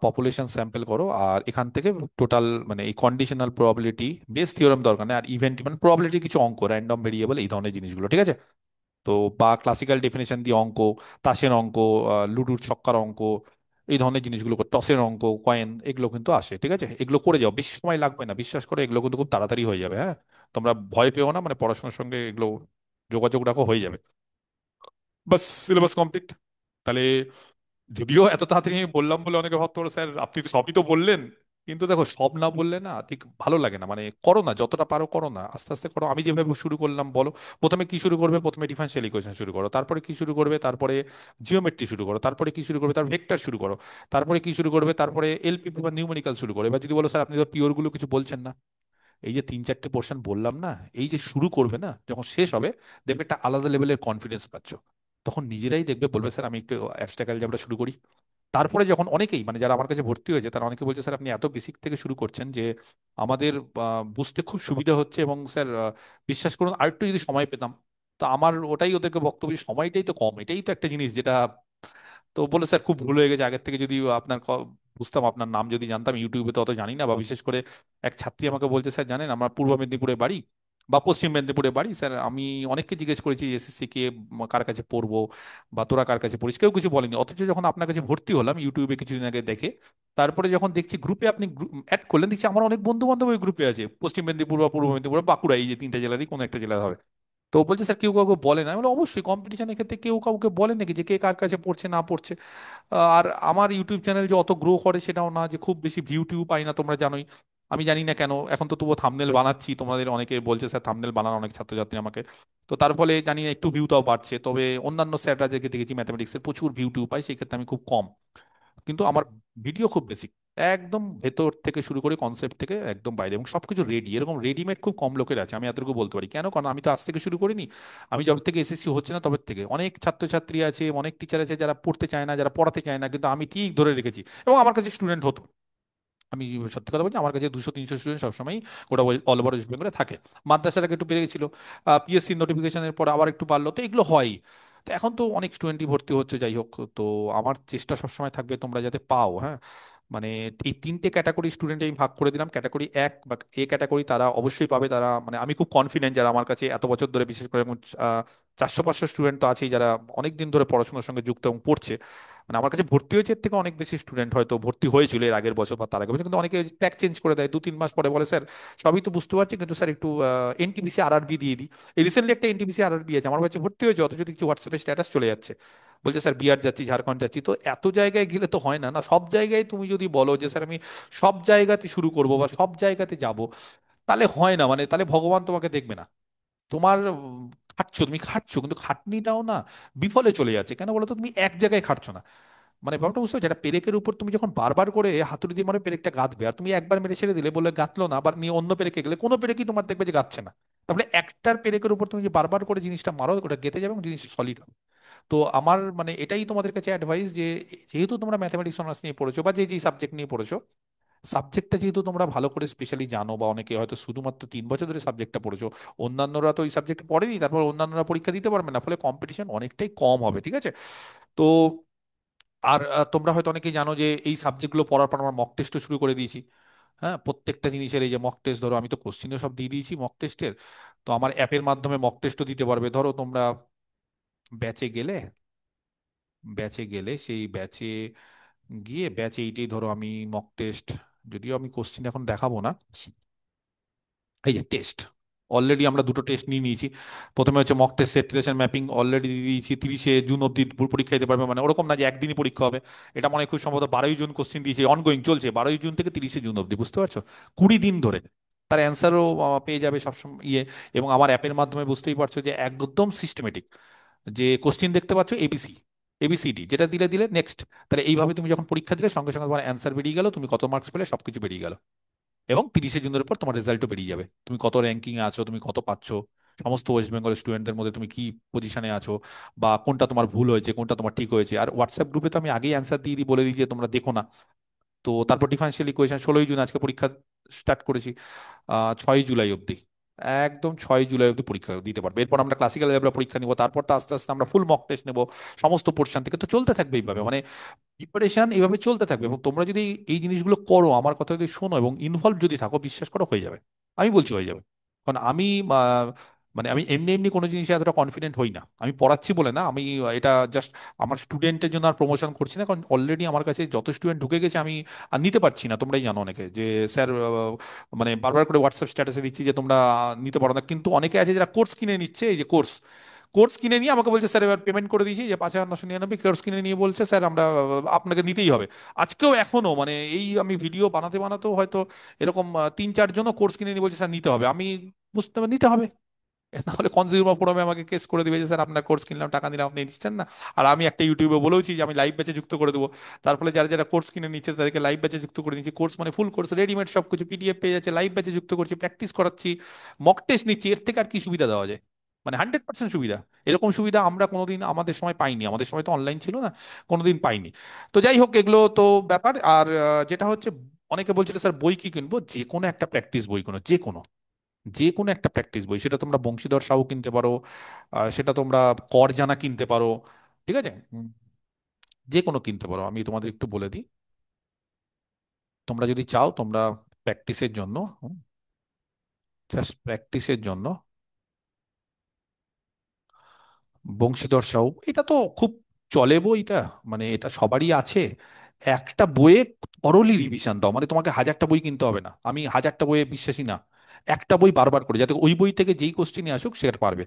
পপুলেশন স্যাম্পল করো, আর এখান থেকে টোটাল মানে এই কন্ডিশনাল প্রবাবিলিটি বেস থিওরেম দরকার নেই, আর ইভেন্ট মানে প্রবাবিলিটি কিছু অঙ্ক, র্যান্ডম ভেরিয়েবল, এই ধরনের জিনিসগুলো, ঠিক আছে? তো বা ক্লাসিক্যাল ডেফিনেশন দিয়ে অঙ্ক, তাসের অঙ্ক, লুডুর ছক্কার অঙ্ক, এই ধরনের জিনিসগুলো, টসের অঙ্ক, কয়েন, এগুলো কিন্তু আসে, ঠিক আছে? এগুলো করে যাও, বেশি সময় লাগবে না, বিশ্বাস করে, এগুলো কিন্তু খুব তাড়াতাড়ি হয়ে যাবে। হ্যাঁ, তোমরা ভয় পেও না, মানে পড়াশোনার সঙ্গে এগুলো যোগাযোগ রাখো, হয়ে যাবে। বাস, সিলেবাস কমপ্লিট। তাহলে যদিও এত তাড়াতাড়ি আমি বললাম বলে অনেকে ভাবতে পারো স্যার আপনি তো সবই তো বললেন, কিন্তু দেখো সব না বললে না ঠিক ভালো লাগে না। মানে করো না, যতটা পারো করো না, আস্তে আস্তে করো। আমি যেভাবে শুরু করলাম, বলো প্রথমে কি শুরু করবে, প্রথমে ডিফারেন্সিয়াল ইকুয়েশন শুরু করো, তারপরে কি শুরু করবে, তারপরে জিওমেট্রি শুরু করো, তারপরে কি শুরু করবে, তারপর ভেক্টর শুরু করো, তারপরে কি শুরু করবে, তারপরে এলপি বা নিউমেরিক্যাল শুরু করো। এবার যদি বলো স্যার আপনি তো পিওর গুলো কিছু বলছেন না, এই যে তিন চারটে পোর্শন বললাম না, এই যে শুরু করবে না, যখন শেষ হবে দেখবে একটা আলাদা লেভেলের কনফিডেন্স পাচ্ছ। তখন নিজেরাই দেখবে, বলবে স্যার আমি একটু অ্যাবস্ট্রাক্ট অ্যালজেব্রা শুরু করি। তারপরে যখন অনেকেই মানে যারা আমার কাছে ভর্তি হয়েছে, তারা অনেকে বলছে স্যার আপনি এত বেসিক থেকে শুরু করছেন যে আমাদের বুঝতে খুব সুবিধা হচ্ছে, এবং স্যার বিশ্বাস করুন আরেকটু যদি সময় পেতাম। তো আমার ওটাই ওদেরকে বক্তব্য, সময়টাই তো কম, এটাই তো একটা জিনিস যেটা। তো বলে স্যার খুব ভুল হয়ে গেছে, আগের থেকে যদি আপনার বুঝতাম, আপনার নাম যদি জানতাম, ইউটিউবে তো অত জানি না। বা বিশেষ করে এক ছাত্রী আমাকে বলছে স্যার জানেন আমার পূর্ব মেদিনীপুরে বাড়ি বা পশ্চিম মেদিনীপুরে বাড়ি, স্যার আমি অনেককে জিজ্ঞেস করেছি এসএসসি কে কার কাছে পড়বো বা তোরা কার কাছে পড়িস, কেউ কিছু বলেনি। অথচ যখন আপনার কাছে ভর্তি হলাম ইউটিউবে কিছুদিন আগে দেখে, তারপরে যখন দেখছি গ্রুপে আপনি অ্যাড করলেন, দেখছি আমার অনেক বন্ধু বান্ধব ওই গ্রুপে আছে, পশ্চিম মেদিনীপুর বা পূর্ব মেদিনীপুর বা বাঁকুড়া, এই যে তিনটা জেলারই কোনো একটা জেলা হবে। তো বলছে স্যার কেউ কাউকে বলে না। আমি বলি অবশ্যই, কম্পিটিশনের ক্ষেত্রে কেউ কাউকে বলে নাকি যে কে কার কাছে পড়ছে না পড়ছে। আর আমার ইউটিউব চ্যানেল যে অত গ্রো করে সেটাও না, যে খুব বেশি ভিউ টিউ পাই না, তোমরা জানোই। আমি জানি না কেন, এখন তো তবুও থাম্বনেল বানাচ্ছি, তোমাদের অনেকে বলছে স্যার থাম্বনেল বানান, অনেক ছাত্রছাত্রী আমাকে। তো তার ফলে জানি না একটু ভিউটাও বাড়ছে, তবে অন্যান্য স্যাররা যে দেখেছি ম্যাথমেটিক্সের প্রচুর ভিউ টিউ পাই, সেই ক্ষেত্রে আমি খুব কম। কিন্তু আমার ভিডিও খুব বেসিক, একদম ভেতর থেকে শুরু করে কনসেপ্ট থেকে একদম বাইরে, এবং সবকিছু রেডি, এরকম রেডিমেড খুব কম লোকের আছে, আমি এতটুকু বলতে পারি। কেন? কারণ আমি তো আজ থেকে শুরু করিনি। আমি যবে থেকে এসএসসি হচ্ছে না তবে থেকে অনেক ছাত্রছাত্রী আছে, অনেক টিচার আছে যারা পড়তে চায় না, যারা পড়াতে চায় না, কিন্তু আমি ঠিক ধরে রেখেছি, এবং আমার কাছে স্টুডেন্ট হতো। আমি সত্যি কথা বলছি, আমার কাছে 200-300 স্টুডেন্ট সবসময় গোটা অল ওভার ওয়েস্ট বেঙ্গলে থাকে। মাদ্রাসার আগে একটু বেড়ে গেছিল, পিএসসি নোটিফিকেশনের পর আবার একটু বাড়লো, তো এগুলো হয়। তো এখন তো অনেক স্টুডেন্টই ভর্তি হচ্ছে, যাই হোক। তো আমার চেষ্টা সবসময় থাকবে তোমরা যাতে পাও। হ্যাঁ, মানে এই তিনটে ক্যাটাগরি স্টুডেন্ট আমি ভাগ করে দিলাম। ক্যাটাগরি এক বা এ ক্যাটাগরি তারা অবশ্যই পাবে, তারা মানে আমি খুব কনফিডেন্ট, যারা আমার কাছে এত বছর ধরে, বিশেষ করে 400-500 স্টুডেন্ট তো আছেই যারা অনেক দিন ধরে পড়াশোনার সঙ্গে যুক্ত এবং পড়ছে। মানে আমার কাছে ভর্তি হয়েছে এর থেকে অনেক বেশি স্টুডেন্ট হয়তো ভর্তি হয়েছিল এর আগের বছর বা তার আগের বছর, কিন্তু অনেকে ট্র্যাক চেঞ্জ করে দেয় 2-3 মাস পরে, বলে স্যার সবই তো বুঝতে পারছি, কিন্তু স্যার একটু এনটিপিসি আরআরবি দিয়ে দিই। এই রিসেন্টলি একটা এনটিপিসি আরআরবি আছে, আমার কাছে ভর্তি হয়েছে, অথচ দেখছি হোয়াটসঅ্যাপে স্ট্যাটাস চলে যাচ্ছে, বলছে স্যার বিহার যাচ্ছি, ঝাড়খণ্ড যাচ্ছি। তো এত জায়গায় গেলে তো হয় না, না সব জায়গায় তুমি যদি বলো যে স্যার আমি সব জায়গাতে শুরু করব বা সব জায়গাতে যাব, তাহলে হয় না। মানে তাহলে ভগবান তোমাকে দেখবে না। তোমার খাটছো, তুমি খাটছো, কিন্তু খাটনিটাও না বিফলে চলে যাচ্ছে। কেন বলো তো? তুমি এক জায়গায় খাটছো না। মানে ব্যাপারটা বুঝতে পারছো, একটা পেরেকের উপর তুমি যখন বারবার করে হাতুড়ি দিয়ে মারো, পেরেকটা গাঁথবে। আর তুমি একবার মেরে ছেড়ে দিলে, বলে গাঁথলো না, আবার নিয়ে অন্য পেরেকে গেলে কোনো পেরেকই তোমার দেখবে যে গাঁথছে না। তাহলে একটার পেরেকের উপর তুমি যে বারবার করে জিনিসটা মারো, ওটা গেঁথে যাবে এবং জিনিসটা সলিড হবে। তো আমার মানে এটাই তোমাদের কাছে অ্যাডভাইস, যে যেহেতু তোমরা ম্যাথমেটিক্স অনার্স নিয়ে পড়েছো বা যে যে সাবজেক্ট নিয়ে পড়েছো, সাবজেক্টটা যেহেতু তোমরা ভালো করে স্পেশালি জানো, বা অনেকে হয়তো শুধুমাত্র 3 বছর ধরে সাবজেক্টটা পড়েছো, অন্যান্যরা তো ওই সাবজেক্ট পড়েনি, তারপর অন্যান্যরা পরীক্ষা দিতে পারবে না, ফলে কম্পিটিশন অনেকটাই কম হবে, ঠিক আছে? তো আর তোমরা হয়তো অনেকেই জানো যে এই সাবজেক্টগুলো পড়ার পর আমরা মক টেস্টও শুরু করে দিয়েছি। হ্যাঁ, প্রত্যেকটা জিনিসের এই যে মক টেস্ট, ধরো আমি তো কোশ্চিনও সব দিয়ে দিয়েছি মক টেস্টের। তো আমার অ্যাপের মাধ্যমে মক টেস্টও দিতে পারবে। ধরো তোমরা ব্যাচে গেলে, সেই ব্যাচে গিয়ে ব্যাচে এইটাই ধরো আমি মক টেস্ট, যদিও আমি কোশ্চিন এখন দেখাবো না, এই যে টেস্ট অলরেডি আমরা দুটো টেস্ট নিয়ে নিয়েছি। প্রথমে হচ্ছে mock test set mapping, already দিয়ে দিয়েছি। 30শে জুন অব্দি পরীক্ষা দিতে পারবে, মানে ওরকম না যে একদিনই পরীক্ষা হবে। এটা মনে হয় খুব সম্ভবত 12ই জুন কোশ্চিন দিয়েছি, অনগোয়িং চলছে 12ই জুন থেকে 30শে জুন অব্দি, বুঝতে পারছো? 20 দিন ধরে তার অ্যান্সারও পেয়ে যাবে সবসময় এবং আমার অ্যাপের মাধ্যমে বুঝতেই পারছো যে একদম সিস্টেমেটিক, যে কোশ্চিন দেখতে পাচ্ছ এবিসি, ABCD যেটা দিলে দিলে নেক্সট। তাহলে এইভাবে তুমি যখন পরীক্ষা দিলে সঙ্গে সঙ্গে তোমার অ্যান্সার বেরিয়ে গেল, তুমি কত মার্কস পেলে সবকিছু বেরিয়ে গেল। এবং 30শে জুনের পর তোমার রেজাল্টও বেরিয়ে যাবে, তুমি কত র্যাঙ্কিং এ আছো, তুমি কত পাচ্ছ, সমস্ত ওয়েস্ট বেঙ্গল স্টুডেন্টদের মধ্যে তুমি কি পজিশনে আছো, বা কোনটা তোমার ভুল হয়েছে কোনটা তোমার ঠিক হয়েছে। আর হোয়াটসঅ্যাপ গ্রুপে তো আমি আগেই অ্যান্সার দিয়ে দিই, বলে দিই যে তোমরা দেখো না। তো তারপর ডিফারেন্সিয়াল ইকুয়েশন 16ই জুন আজকে পরীক্ষা স্টার্ট করেছি, 6ই জুলাই অবধি, একদম 6ই জুলাই অবধি পরীক্ষা দিতে পারবে। এরপর আমরা ক্লাসিক্যাল লেভেলে পরীক্ষা নিব, তারপর তো আস্তে আস্তে আমরা ফুল মক টেস্ট নেবো সমস্ত পোর্শন থেকে। তো চলতে থাকবে এইভাবে, মানে প্রিপারেশন এইভাবে চলতে থাকবে। এবং তোমরা যদি এই জিনিসগুলো করো, আমার কথা যদি শোনো এবং ইনভলভ যদি থাকো, বিশ্বাস করো হয়ে যাবে। আমি বলছি হয়ে যাবে। কারণ আমি মানে আমি এমনি এমনি কোনো জিনিসে এতটা কনফিডেন্ট হই না। আমি পড়াচ্ছি বলে না, আমি এটা জাস্ট আমার স্টুডেন্টের জন্য আর প্রমোশন করছি না, কারণ অলরেডি আমার কাছে যত স্টুডেন্ট ঢুকে গেছে আমি আর নিতে পারছি না। তোমরাই জানো অনেকে যে স্যার, মানে বারবার করে হোয়াটসঅ্যাপ স্ট্যাটাসে দিচ্ছি যে তোমরা নিতে পারো না, কিন্তু অনেকে আছে যারা কোর্স কিনে নিচ্ছে। এই যে কোর্স কোর্স কিনে নিয়ে আমাকে বলছে স্যার, এবার পেমেন্ট করে দিয়েছি যে 5,999, কোর্স কিনে নিয়ে বলছে স্যার আমরা আপনাকে নিতেই হবে। আজকেও এখনো মানে এই আমি ভিডিও বানাতে বানাতেও হয়তো এরকম 3-4 জনও কোর্স কিনে নিয়ে বলছে স্যার নিতে হবে। আমি বুঝতে পারি নিতে হবে, নাহলে কনজিউমার ফোরামে আমাকে কেস করে দিবে যে স্যার আপনার কোর্স কিনলাম, টাকা দিলাম, আপনি দিচ্ছেন না। আর আমি একটা ইউটিউবে বলেওছি যে আমি লাইভ ব্যাচে যুক্ত করে দেবো। তার ফলে যারা যারা কোর্স কিনে নিচ্ছে তাদেরকে লাইভ ব্যাচে যুক্ত করে নিচ্ছি। কোর্স মানে ফুল কোর্স রেডিমেড সব কিছু PDF পেয়ে যাচ্ছে, লাইভ ব্যাচে যুক্ত করছি, প্র্যাকটিস করাচ্ছি, মক টেস্ট নিচ্ছি। এর থেকে আর কি সুবিধা দেওয়া যায়? মানে 100% সুবিধা। এরকম সুবিধা আমরা কোনোদিন আমাদের সময় পাইনি, আমাদের সময় তো অনলাইন ছিল না, কোনোদিন পাইনি। তো যাই হোক, এগুলো তো ব্যাপার। আর যেটা হচ্ছে, অনেকে বলছিল স্যার বই কি কিনবো? যে কোনো একটা প্র্যাকটিস বই, কোনো যে কোনো, যে কোনো একটা প্র্যাকটিস বই, সেটা তোমরা বংশীধর সাহু কিনতে পারো, সেটা তোমরা কর জানা কিনতে পারো, ঠিক আছে? যে কোনো কিনতে পারো। আমি তোমাদের একটু বলে দিই, তোমরা যদি চাও তোমরা প্র্যাকটিসের জন্য, জাস্ট প্র্যাকটিসের জন্য বংশীধর সাহু, এটা তো খুব চলে বইটা, মানে এটা সবারই আছে। একটা বইয়ে থরলি রিভিশন দাও, মানে তোমাকে 1000টা বই কিনতে হবে না, আমি 1000টা বইয়ে বিশ্বাসী না। একটা বই বারবার করে, যাতে ওই বই থেকে যেই কোশ্চেনই আসুক সেটা পারবে।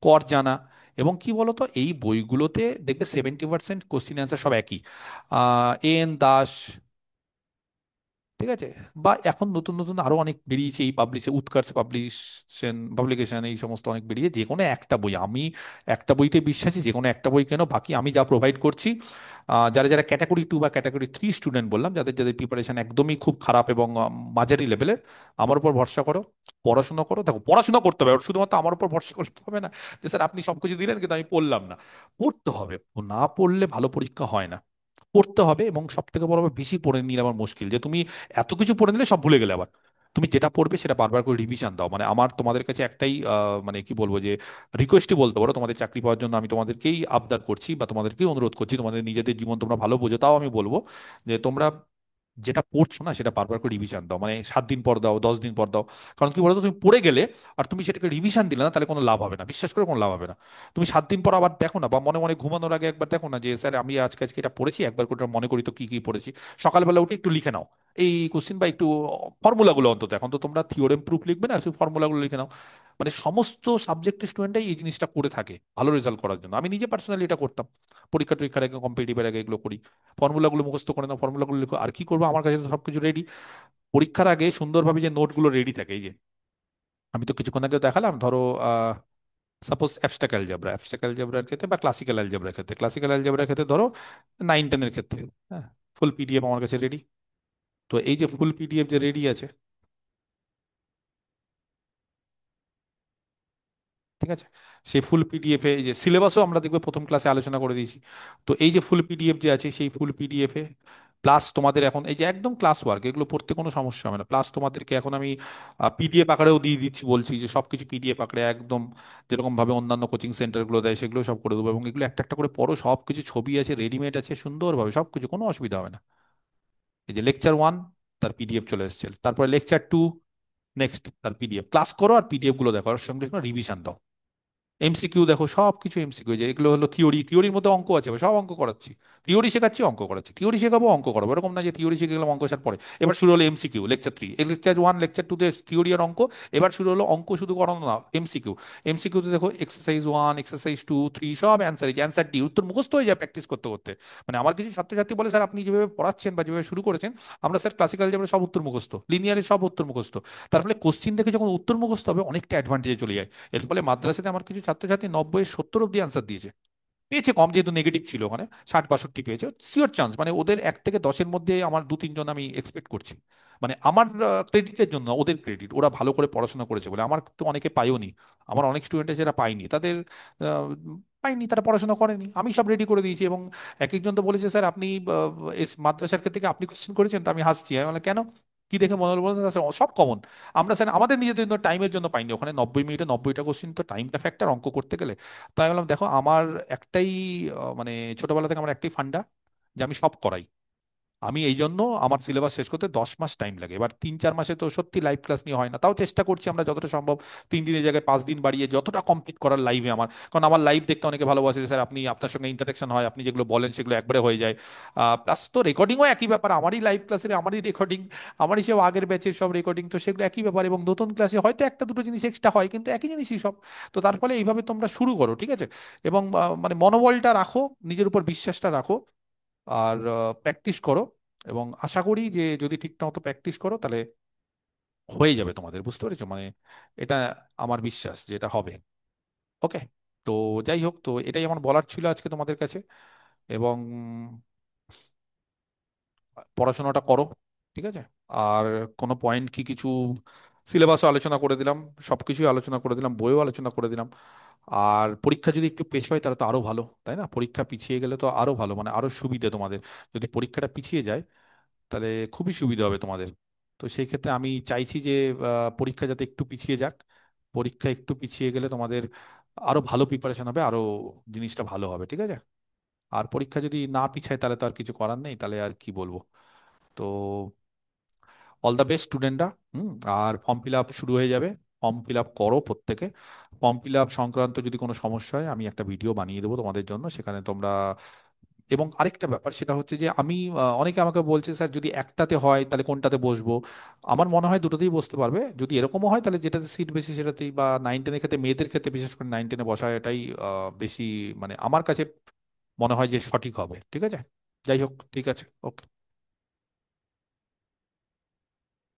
কর জানা, এবং কি বলতো, এই বইগুলোতে দেখবে 70% কোশ্চেন অ্যান্সার সব একই। এন দাস, ঠিক আছে? বা এখন নতুন নতুন আরো অনেক বেরিয়েছে, এই পাবলিশে উৎকর্ষ পাবলিকেশন, এই সমস্ত অনেক বেরিয়ে। যে কোনো একটা বই, আমি একটা বইতে বিশ্বাসী, যে কোনো একটা বই কেন। বাকি আমি যা প্রোভাইড করছি, যারা যারা ক্যাটাগরি 2 বা ক্যাটাগরি 3 স্টুডেন্ট বললাম, যাদের যাদের প্রিপারেশন একদমই খুব খারাপ এবং মাঝারি লেভেলের, আমার উপর ভরসা করো, পড়াশোনা করো। দেখো, পড়াশোনা করতে হবে, শুধুমাত্র আমার উপর ভরসা করতে হবে না যে স্যার আপনি সবকিছু দিলেন কিন্তু আমি পড়লাম না। পড়তে হবে, না পড়লে ভালো পরীক্ষা হয় না। পড়তে হবে, এবং সব থেকে বড় কথা, বেশি পড়ে নিলে আমার মুশকিল যে তুমি এত কিছু পড়ে নিলে সব ভুলে গেলে আবার। তুমি যেটা পড়বে সেটা বারবার করে রিভিশন দাও। মানে আমার তোমাদের কাছে একটাই মানে কি বলবো, যে রিকোয়েস্টই বলতে পারো, তোমাদের চাকরি পাওয়ার জন্য আমি তোমাদেরকেই আবদার করছি বা তোমাদেরকেই অনুরোধ করছি, তোমাদের নিজেদের জীবন তোমরা ভালো বোঝো, তাও আমি বলবো যে তোমরা যেটা পড়ছো না সেটা বারবার করে রিভিশন দাও। মানে 7 দিন পর দাও, 10 দিন পর দাও। কারণ কি বলতো, তুমি পড়ে গেলে আর তুমি সেটাকে রিভিশন দিলে না, তাহলে কোনো লাভ হবে না, বিশ্বাস করে কোনো লাভ হবে না। তুমি 7 দিন পর আবার দেখো না, বা মনে মনে ঘুমানোর আগে একবার দেখো না যে স্যার আমি আজকে আজকে এটা পড়েছি, একবার করে মনে করি তো কি কি পড়েছি। সকালবেলা উঠে একটু লিখে নাও এই কোশ্চিন, বা একটু ফর্মুলাগুলো অন্তত। এখন তো তোমরা থিওরেম প্রুফ লিখবে না, শুধু ফর্মুলাগুলো লিখে নাও। মানে সমস্ত সাবজেক্টের স্টুডেন্টরাই এই জিনিসটা করে থাকে ভালো রেজাল্ট করার জন্য। আমি নিজে পার্সোনালি এটা করতাম, পরীক্ষা টরীক্ষার আগে, কম্পিটিটিভের আগে এগুলো করি। ফর্মুলাগুলো মুখস্থ করে নাও, ফর্মুলাগুলো লিখো। আর কি করবো, আমার কাছে তো সবকিছু রেডি। পরীক্ষার আগে সুন্দরভাবে যে নোটগুলো রেডি থাকে, এই যে আমি তো কিছুক্ষণ আগে দেখালাম, ধরো সাপোজ অ্যাবস্ট্রাক্ট অ্যালজেব্রার ক্ষেত্রে বা ক্লাসিক্যাল অ্যালজেব্রার ক্ষেত্রে ধরো 9-10-এর ক্ষেত্রে, হ্যাঁ, ফুল PDF আমার কাছে রেডি। তো এই যে ফুল PDF যে রেডি আছে, ঠিক আছে, সেই ফুল PDF-এ এই যে সিলেবাসও আমরা দেখবে প্রথম ক্লাসে আলোচনা করে দিয়েছি। তো এই যে ফুল PDF যে আছে, সেই ফুল PDF-এ প্লাস তোমাদের এখন এই যে একদম ক্লাস ওয়ার্ক, এগুলো পড়তে কোনো সমস্যা হবে না। প্লাস তোমাদেরকে এখন আমি PDF আকারেও দিয়ে দিচ্ছি, বলছি যে সবকিছু PDF আকারে একদম যেরকম ভাবে অন্যান্য কোচিং সেন্টারগুলো দেয় সেগুলো সব করে দেবো। এবং এগুলো একটা একটা করে পড়ো, সবকিছু ছবি আছে, রেডিমেড আছে, সুন্দরভাবে সবকিছু, কোনো অসুবিধা হবে না। এই যে লেকচার 1, তার PDF চলে এসেছে, তারপরে লেকচার 2, নেক্সট তার PDF। ক্লাস করো আর PDF গুলো দেখো, আর সঙ্গে রিভিশন দাও। MCQ দেখো, সব কিছু MCQ, যে এগুলো হলো থিওরি, থিওরির মধ্যে অঙ্ক আছে, সব অঙ্ক করাচ্ছি। থিওরি শেখাচ্ছি, অঙ্ক করাচ্ছি, থিওরি শেখাবো, অঙ্ক করাবো। এরকম না যে থিওরি শিখে গেলাম, অঙ্ক সার পরে। এবার শুরু হলো MCQ, লেকচার 3, লেকচার 1 লেকচার 2-তে থিওরি আর অঙ্ক। এবার শুরু হলো অঙ্ক শুধু করানো না, MCQ। MCQ-তে দেখো এক্সারসাইজ 1, এক্সারসাইজ 2, 3, সব অ্যান্সার, এই যে অ্যান্সার ডি উত্তর মুখস্থ হয়ে যায় প্র্যাকটিস করতে করতে। মানে আমার কিছু ছাত্রছাত্রী বলে স্যার আপনি যেভাবে পড়াচ্ছেন বা যেভাবে শুরু করেছেন, আমরা স্যার ক্লাসিক্যাল যেভাবে সব উত্তর মুখস্থ, লিনিয়ারের সব উত্তর মুখস্থ। তার ফলে কোশ্চিন দেখে যখন উত্তর মুখস্থ হবে, অনেকটা অ্যাডভান্টেজে চলে যায়। এর ফলে মাদ্রাসাতে আমার কিছু ছাত্রছাত্রী 90-70 অব্দি অ্যান্সার দিয়েছে। পেয়েছে কম, যেহেতু নেগেটিভ ছিল ওখানে, 60-62 পেয়েছে, সিওর চান্স, মানে ওদের 1 থেকে 10-এর মধ্যে আমার 2-3 জন আমি এক্সপেক্ট করছি। মানে আমার ক্রেডিটের জন্য না, ওদের ক্রেডিট, ওরা ভালো করে পড়াশোনা করেছে বলে। আমার তো অনেকে পাইওনি, আমার অনেক স্টুডেন্ট যারা পাইনি তাদের পাইনি, তারা পড়াশোনা করেনি, আমি সব রেডি করে দিয়েছি। এবং এক একজন তো বলেছে, স্যার আপনি মাদ্রাসার ক্ষেত্রে কি আপনি কোশ্চেন করেছেন? তো আমি হাসছি, আমি বললাম, কেন, কি দেখে মনে হলো? বলছে, "স্যার, সব কমন, আমরা স্যার আমাদের নিজেদের জন্য টাইমের জন্য পাইনি, ওখানে 90 মিনিটে 90টা কোশ্চেন, তো টাইমটা ফ্যাক্টর অঙ্ক করতে গেলে।" তাই বললাম, দেখো আমার একটাই মানে ছোটবেলা থেকে আমার একটাই ফান্ডা, যে আমি সব করাই। আমি এই জন্য আমার সিলেবাস শেষ করতে 10 মাস টাইম লাগে। এবার 3-4 মাসে তো সত্যি লাইভ ক্লাস নিয়ে হয় না, তাও চেষ্টা করছি আমরা যতটা সম্ভব 3 দিনের জায়গায় 5 দিন বাড়িয়ে যতটা কমপ্লিট করার লাইভে আমার। কারণ আমার লাইভ দেখতে অনেকে ভালোবাসে, স্যার আপনি, আপনার সঙ্গে ইন্টারাকশন হয়, আপনি যেগুলো বলেন সেগুলো একবারে হয়ে যায়। প্লাস তো রেকর্ডিংও একই ব্যাপার, আমারই লাইভ ক্লাসের আমারই রেকর্ডিং, আমারই সব আগের ব্যাচের সব রেকর্ডিং, তো সেগুলো একই ব্যাপার। এবং নতুন ক্লাসে হয়তো একটা দুটো জিনিস এক্সট্রা হয়, কিন্তু একই জিনিসই সব। তো তার ফলে এইভাবে তোমরা শুরু করো, ঠিক আছে? এবং মানে মনোবলটা রাখো, নিজের উপর বিশ্বাসটা রাখো, আর প্র্যাকটিস করো। এবং আশা করি যে যদি ঠিকঠাক মতো প্র্যাকটিস করো তাহলে হয়ে যাবে তোমাদের, বুঝতে পেরেছো? মানে এটা আমার বিশ্বাস যে এটা হবে। ওকে। তো যাই হোক, তো এটাই আমার বলার ছিল আজকে তোমাদের কাছে। এবং পড়াশোনাটা করো, ঠিক আছে? আর কোনো পয়েন্ট কি কিছু, সিলেবাসও আলোচনা করে দিলাম, সবকিছুই আলোচনা করে দিলাম, বইও আলোচনা করে দিলাম। আর পরীক্ষা যদি একটু পেছ হয় তাহলে তো আরো ভালো, তাই না? পরীক্ষা পিছিয়ে গেলে তো আরো ভালো, মানে আরো সুবিধে তোমাদের। যদি পরীক্ষাটা পিছিয়ে যায় তাহলে খুবই সুবিধা হবে তোমাদের। তো সেই ক্ষেত্রে আমি চাইছি যে পরীক্ষা যাতে একটু পিছিয়ে যাক। পরীক্ষা একটু পিছিয়ে গেলে তোমাদের আরো ভালো প্রিপারেশন হবে, আরো জিনিসটা ভালো হবে, ঠিক আছে? আর পরীক্ষা যদি না পিছায় তাহলে তো আর কিছু করার নেই, তাহলে আর কি বলবো। তো অল দ্য বেস্ট স্টুডেন্টরা। আর ফর্ম ফিল আপ শুরু হয়ে যাবে, ফর্ম ফিল আপ করো প্রত্যেকে। ফর্ম ফিল আপ সংক্রান্ত যদি কোনো সমস্যা হয় আমি একটা ভিডিও বানিয়ে দেবো তোমাদের জন্য, সেখানে তোমরা। এবং আরেকটা ব্যাপার সেটা হচ্ছে যে আমি অনেকে আমাকে বলছে, স্যার যদি একটাতে হয় তাহলে কোনটাতে বসবো? আমার মনে হয় দুটোতেই বসতে পারবে। যদি এরকমও হয় তাহলে যেটাতে সিট বেশি সেটাতেই, বা 9-10-এর ক্ষেত্রে, মেয়েদের ক্ষেত্রে বিশেষ করে 9-10-এ বসা এটাই বেশি, মানে আমার কাছে মনে হয় যে সঠিক হবে, ঠিক আছে? যাই হোক, ঠিক আছে, ওকে।